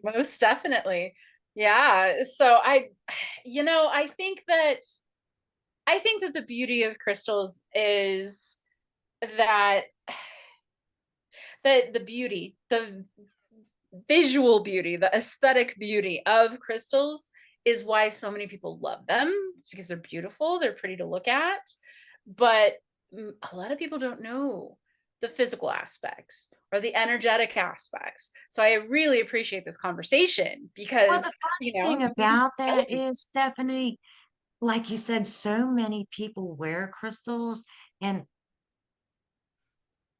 A: Most definitely. Yeah. So I think that the beauty of crystals is that the beauty, the visual beauty, the aesthetic beauty of crystals is why so many people love them. It's because they're beautiful, they're pretty to look at. But a lot of people don't know the physical aspects or the energetic aspects. So I really appreciate this conversation
B: Well,
A: because,
B: the funny
A: you know,
B: thing
A: you can
B: about
A: tell
B: that
A: me.
B: is, Stephanie, like you said, so many people wear crystals. And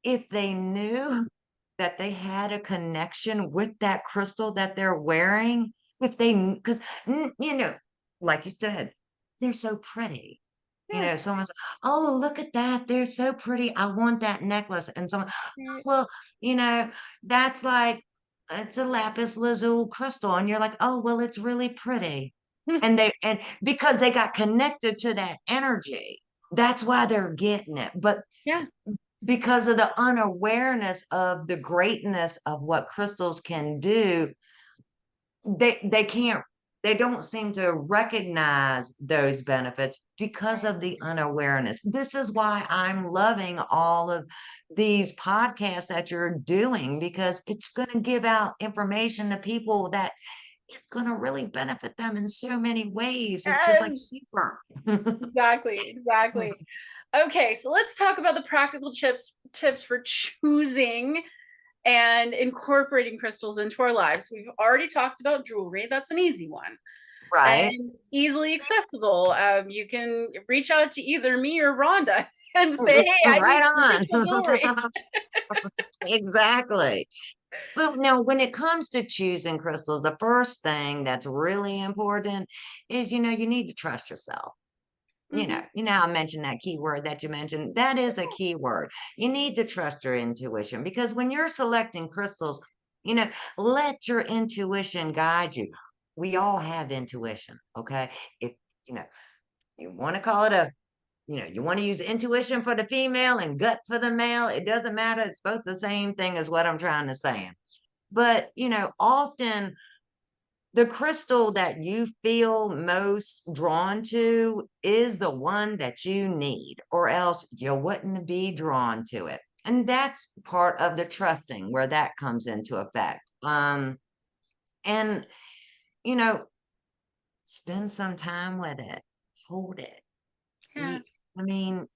B: if they knew that they had a connection with that crystal that they're wearing, if they, because, like you said, they're so pretty.
A: Yeah.
B: Someone's, oh, look at that. They're so pretty. I want that necklace. And someone,
A: Right.
B: well, you know, that's like, it's a lapis lazuli crystal. And you're like, oh, well, it's really pretty. And because they got connected to that energy, that's why they're getting it. But
A: Yeah.
B: because of the unawareness of the greatness of what crystals can do, they can't, they don't seem to recognize those benefits because
A: Right.
B: of the unawareness. This is why I'm loving all of these podcasts that you're doing, because it's going to give out information to people that is going to really benefit them in so many ways. It's just like
A: Yes,
B: super.
A: exactly. Exactly. Okay, so let's talk about the practical tips for choosing and incorporating crystals into our lives. We've already talked about jewelry. That's an easy one
B: Right.
A: and easily accessible. You can reach out to either me or Rhonda and say, "Hey, I need some
B: Right
A: crystal jewelry."
B: on. Exactly. Well, now, when it comes to choosing crystals, the first thing that's really important is, you need to trust yourself.
A: Hmm.
B: I mentioned that keyword that you mentioned. That is a key word. You need to trust your intuition, because when you're selecting crystals, you know, let your intuition guide you. We all have intuition, okay? If, you know, you want to call it you want to use intuition for the female and gut for the male, it doesn't matter. It's both the same thing, is what I'm trying to say. But, often the crystal that you feel most drawn to is the one that you need, or else you wouldn't be drawn to it. And that's part of the trusting where that comes into effect. And, you know, spend some time with it, hold it.
A: Yeah.
B: I mean,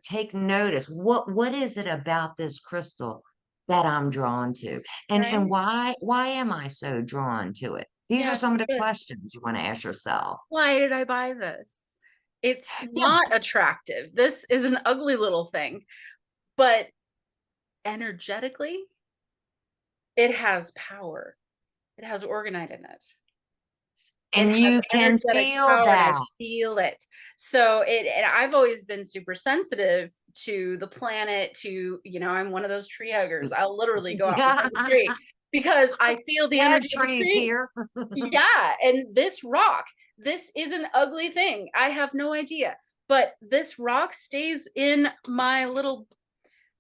B: take notice. What is it about this crystal that I'm drawn to? And
A: Right?
B: why am I so drawn to it? These are
A: Yeah,
B: some of the
A: good.
B: questions you want to ask yourself.
A: Why did I buy this? It's
B: Yeah.
A: not attractive. This is an ugly little thing, but energetically, it has power. It has organite in it. It
B: And
A: has
B: you can
A: energetic
B: feel
A: power and I
B: that.
A: feel it. So and I've always been super sensitive to the planet, to, I'm one of those tree huggers. I'll literally go out and
B: Yeah.
A: hug a tree because I feel the
B: We have
A: energy of the
B: trees
A: tree.
B: here.
A: Yeah, and this rock, this is an ugly thing. I have no idea. But this rock stays in my little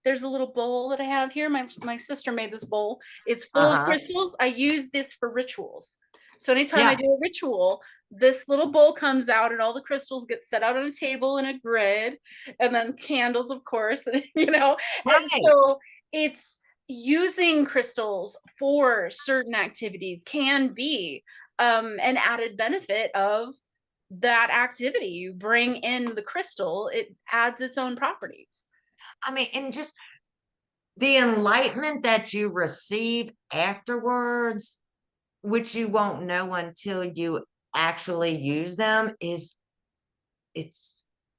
A: there's a little bowl that I have here. My sister made this bowl. It's full of
B: Uh-huh.
A: crystals. I use this for rituals. So anytime I
B: Yeah.
A: do a ritual, this little bowl comes out and all the crystals get set out on a table in a grid, and then candles, of course, And
B: Right.
A: so it's using crystals for certain activities can be an added benefit of that activity. You bring in the crystal, it adds its own properties.
B: I mean, and just the enlightenment that you receive afterwards, which you won't know until you actually use them, it's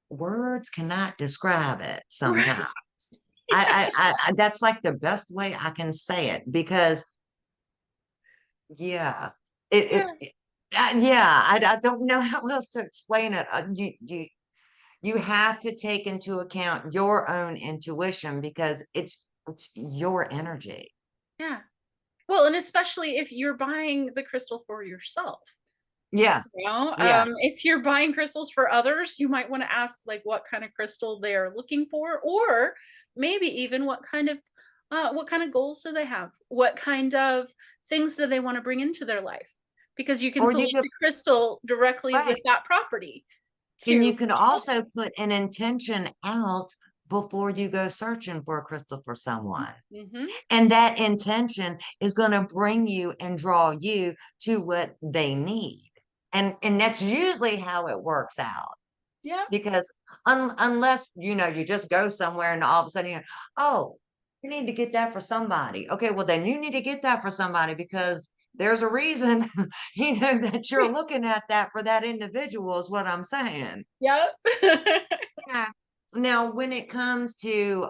B: words cannot describe it
A: Right.
B: sometimes. That's like the best way I can say it because yeah,
A: Yeah.
B: yeah, I don't know how else to explain it. You have to take into account your own intuition because it's your energy.
A: Yeah. Well, and especially if you're buying the crystal for yourself.
B: Yeah, yeah,
A: If you're buying crystals for others, you might want to ask like what kind of crystal they are looking for, or maybe even what kind of goals do they have? What kind of things do they want to bring into their life? Because you can
B: or you
A: select
B: could
A: a crystal directly with
B: right.
A: that property
B: And you
A: to
B: can
A: help
B: also put an intention out before you go searching for a crystal for
A: them.
B: someone.
A: Mm-hmm.
B: And that intention is going to bring you and draw you to what they need. And that's usually how it works out.
A: Yeah.
B: Because unless you just go somewhere and all of a sudden oh, you need to get that for somebody. Okay, well then you need to get that for somebody because there's a reason that you're looking at that for that individual is what I'm saying.
A: Yeah.
B: Yeah. Now, when it comes to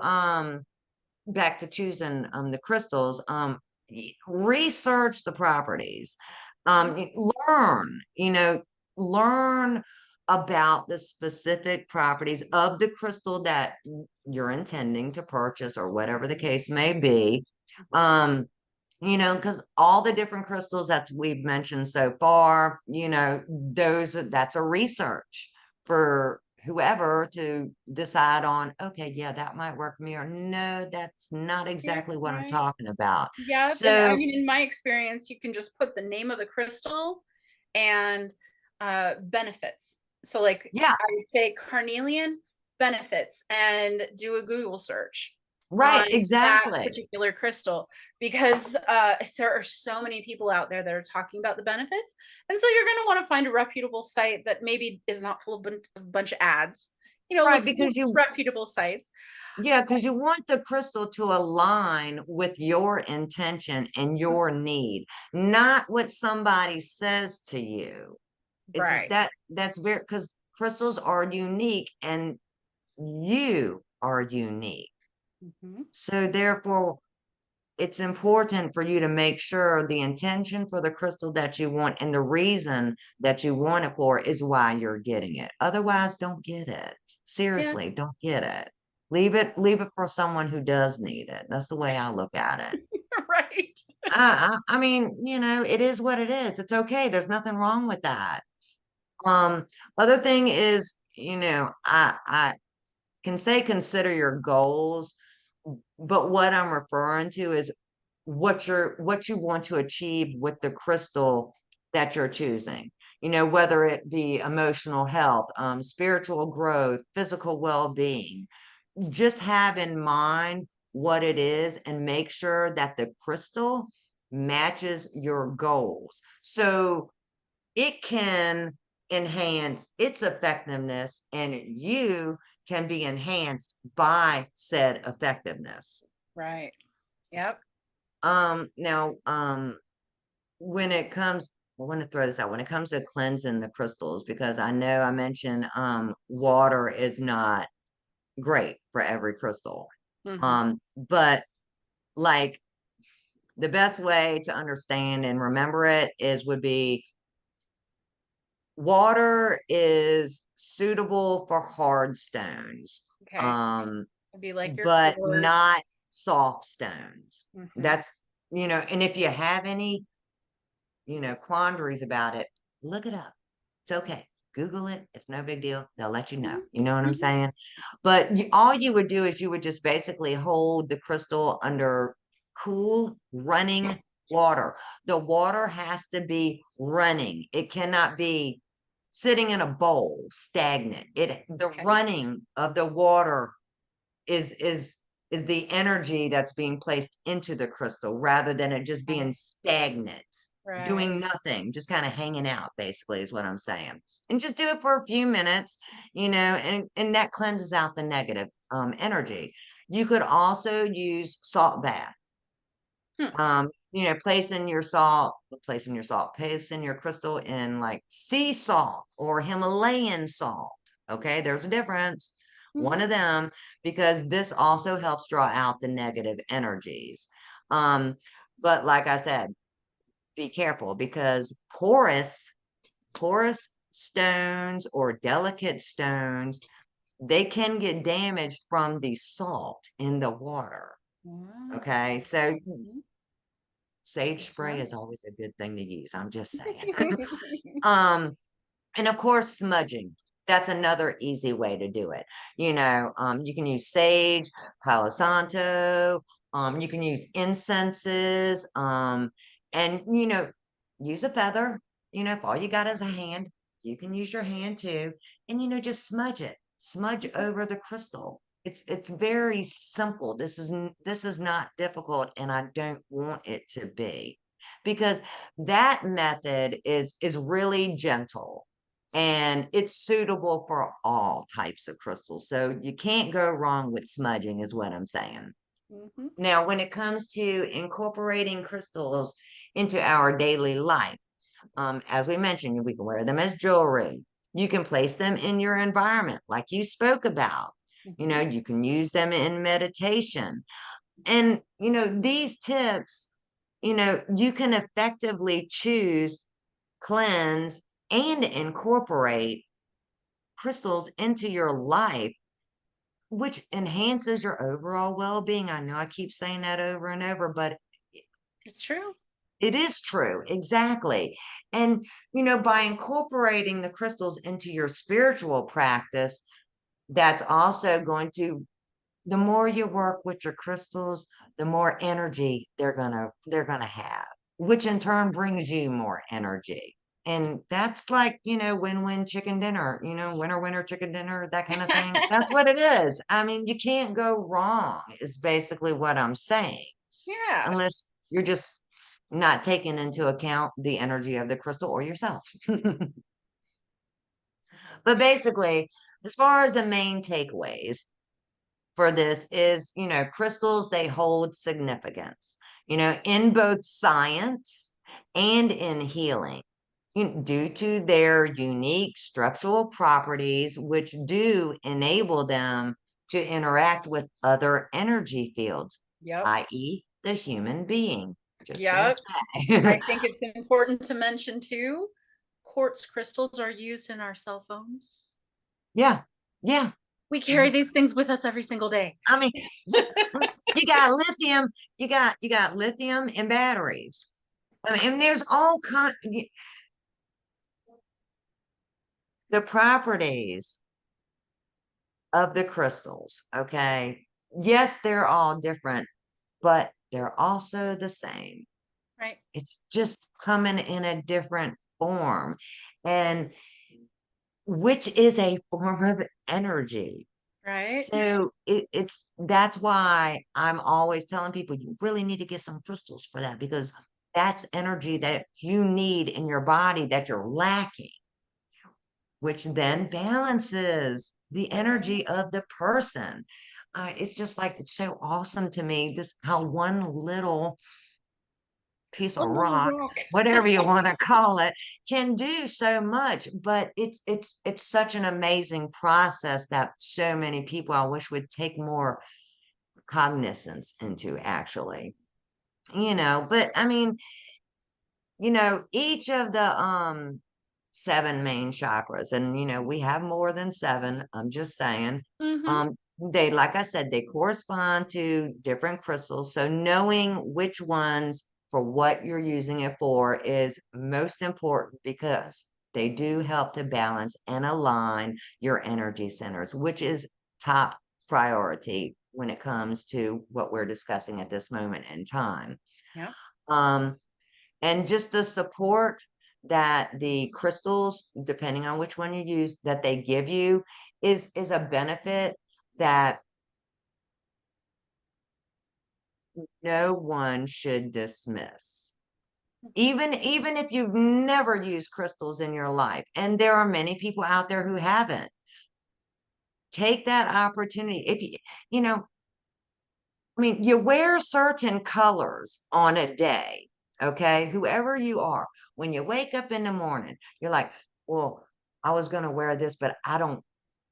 B: back to choosing the crystals, research the properties. Learn, learn about the specific properties of the crystal that you're intending to purchase or whatever the case may be. Um, because all the different crystals that we've mentioned so far, that's a research for whoever to decide on, okay, yeah, that might work for me, or no, that's not
A: Yeah,
B: exactly what I'm
A: right.
B: talking about.
A: Yep, and I
B: So,
A: mean, in my experience, you can just put the name of the crystal and benefits. So, like,
B: yeah,
A: I would say carnelian benefits, and do a Google search on
B: right,
A: that
B: exactly.
A: particular crystal because there are so many people out there that are talking about the benefits, and so you're going to want to find a reputable site that maybe is not full of a bunch of ads.
B: Right,
A: Look for
B: because
A: reputable sites.
B: yeah, because you want the crystal to align with your intention and your need, not what somebody says to you. It's
A: Right.
B: that's very because crystals are unique and you are unique.
A: Hmm.
B: So therefore, it's important for you to make sure the intention for the crystal that you want and the reason that you want it for is why you're getting it. Otherwise, don't get it.
A: Yeah.
B: Seriously, don't get it. Leave it for someone who does need it. That's the way I look at it.
A: Right.
B: I mean, it is what it is. It's okay. There's nothing wrong with that. Um, other thing is, I can say consider your goals, but what I'm referring to is what you want to achieve with the crystal that you're choosing. Whether it be emotional health, spiritual growth, physical well-being. Just have in mind what it is and make sure that the crystal matches your goals. So it can enhance its effectiveness and you can be enhanced by said effectiveness.
A: Right. Yep.
B: Now, when it comes, I want to throw this out, when it comes to cleansing the crystals, because I know I mentioned water is not great for every crystal. But like the best way to understand and remember it would be water is suitable for hard stones.
A: Okay. It'd be like your
B: But
A: quartz.
B: not soft stones.
A: Mm-hmm.
B: That's, and if you have any, quandaries about it, look it up. It's okay. Google it. It's no big deal. They'll let you know. You know what I'm saying? But all you would do is you would just basically hold the crystal under cool running water. The water has to be running. It cannot be sitting in a bowl stagnant. The
A: Okay.
B: running of the water is the energy that's being placed into the crystal rather than it just being stagnant,
A: Right.
B: doing nothing, just kind of hanging out, basically, is what I'm saying. And just do it for a few minutes, and that cleanses out the negative energy. You could also use salt bath. Placing your crystal in like sea salt or Himalayan salt. Okay, there's a difference. One of them, because this also helps draw out the negative energies. But like I said, be careful because porous stones or delicate stones, they can get damaged from the salt in the water. Okay, so sage spray is always a good thing to use. I'm just saying. And of course, smudging. That's another easy way to do it. You can use sage, Palo Santo, you can use incenses, and use a feather. If all you got is a hand, you can use your hand too, and just smudge it. Smudge over the crystal. It's very simple. This is not difficult, and I don't want it to be, because that method is really gentle and it's suitable for all types of crystals. So you can't go wrong with smudging, is what I'm saying. Now, when it comes to incorporating crystals into our daily life, as we mentioned, we can wear them as jewelry. You can place them in your environment, like you spoke about. You can use them in meditation. And, these tips, you can effectively choose, cleanse, and incorporate crystals into your life, which enhances your overall well-being. I know I keep saying that over and over, but
A: it's true.
B: It is true, exactly. And, by incorporating the crystals into your spiritual practice, that's also the more you work with your crystals, the more energy they're gonna have, which in turn brings you more energy. And that's like, win-win chicken dinner, winner, winner, chicken dinner, that kind of thing. That's what it is. I mean, you can't go wrong, is basically what I'm saying,
A: Yeah.
B: unless you're just not taking into account the energy of the crystal or yourself. But basically, as far as the main takeaways for this is, crystals, they hold significance, in both science and in healing, due to their unique structural properties, which do enable them to interact with other energy fields,
A: Yep.
B: i.e., the human being. Just gonna
A: Yep.
B: say.
A: I think it's important to mention too, quartz crystals are used in our cell phones.
B: Yeah. Yeah.
A: We carry these things with us every single day.
B: I mean, you got lithium, you got lithium in batteries. I mean, and there's all kind the properties of the crystals, okay? Yes, they're all different, but they're also the same.
A: Right.
B: It's just coming in a different form, and which is a form of energy.
A: Right.
B: So that's why I'm always telling people you really need to get some crystals for that, because that's energy that you need in your body that you're lacking. which then balances the energy of the person. It's just like, it's so awesome to me, just how one little piece of
A: One little
B: rock,
A: rock.
B: whatever you want to call it, can do so much. But it's such an amazing process that so many people, I wish, would take more cognizance into, actually. But I mean, each of the seven main chakras, and we have more than seven, I'm just saying.
A: Mm-hmm.
B: um they, like I said, they correspond to different crystals, so knowing which ones for what you're using it for is most important, because they do help to balance and align your energy centers, which is top priority when it comes to what we're discussing at this moment in time.
A: Yeah.
B: um and just the support that the crystals, depending on which one you use, that they give you, is a benefit that no one should dismiss. Even if you've never used crystals in your life, and there are many people out there who haven't, take that opportunity. If you know I mean, you wear certain colors on a day, okay? Whoever you are, when you wake up in the morning, you're like, well, I was going to wear this, but I don't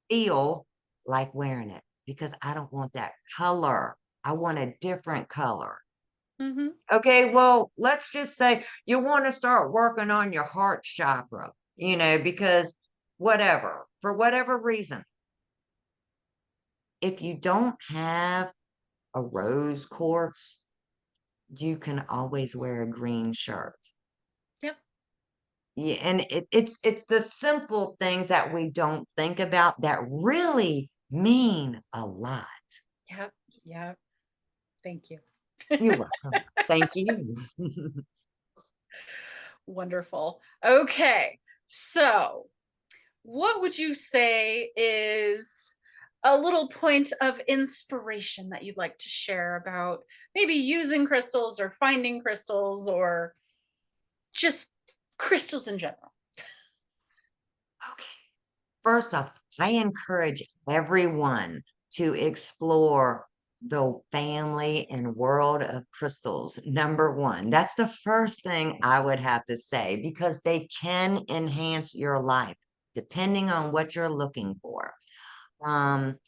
B: feel like wearing it because I don't want that color. I want a different color.
A: Mm-hmm.
B: Okay, well, let's just say you want to start working on your heart chakra, because whatever, for whatever reason, if you don't have a rose quartz, you can always wear a green shirt.
A: Yep.
B: Yeah, and it's the simple things that we don't think about that really mean a lot.
A: Yep. Yep. Thank you.
B: You're welcome. Thank you.
A: Wonderful. Okay. So, what would you say is a little point of inspiration that you'd like to share about maybe using crystals or finding crystals or just crystals in general?
B: Okay. First off, I encourage everyone to explore the family and world of crystals. Number one, that's the first thing I would have to say, because they can enhance your life depending on what you're looking for. Um,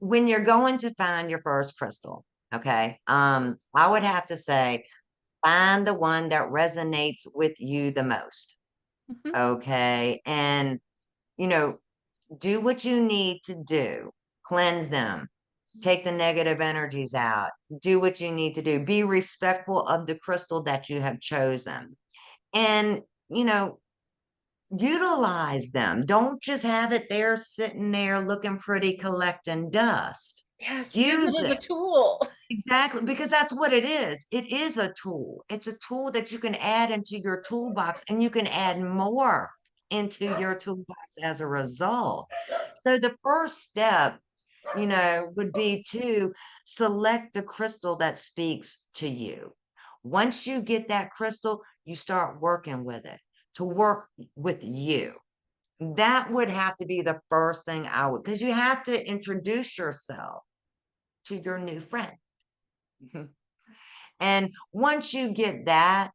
B: when you're going to find your first crystal, okay, I would have to say, find the one that resonates with you the most.
A: Mhm.
B: Okay. And, you know, do what you need to do, cleanse them, take the negative energies out, do what you need to do, be respectful of the crystal that you have chosen. And, you know, utilize them. Don't just have it there sitting there looking pretty, collecting dust.
A: Yes, use
B: Use
A: it as
B: it.
A: a tool.
B: Exactly, because that's what it is. It is a tool. It's a tool that you can add into your toolbox, and you can add more into your toolbox as a result. So the first step, would be to select the crystal that speaks to you. Once you get that crystal, you start working with it to work with you. That would have to be the first thing I would, because you have to introduce yourself to your new friend. And once you get that,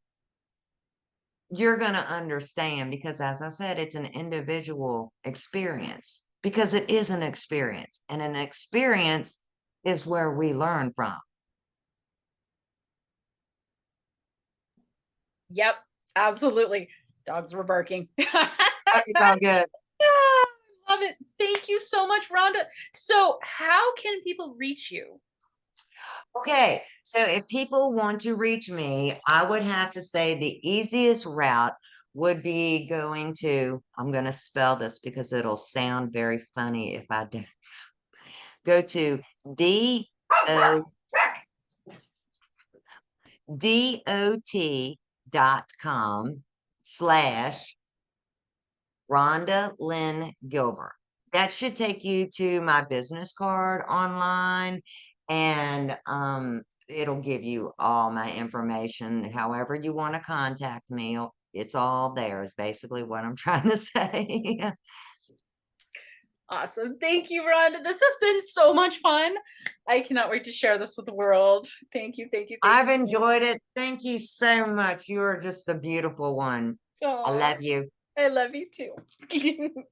B: you're going to understand, because, as I said, it's an individual experience, because it is an experience, and an experience is where we learn from.
A: Yep, absolutely. Dogs were barking.
B: It's all good.
A: I love it. Thank you so much, Rhonda. So, how can people reach you?
B: Okay, so if people want to reach me, I would have to say the easiest route would be going to, I'm going to spell this because it'll sound very funny if I don't. Go to D-O dot.com/Rhonda Lynn Gilbert. That should take you to my business card online, and it'll give you all my information, however you want to contact me. it's all there is basically what I'm trying to say.
A: Awesome. Thank you, Rhonda. This has been so much fun. I cannot wait to share this with the world. Thank you. Thank you. Thank
B: I've
A: you.
B: enjoyed it. Thank you so much. You're just a beautiful one. I
A: Aw,
B: love you.
A: I love you too.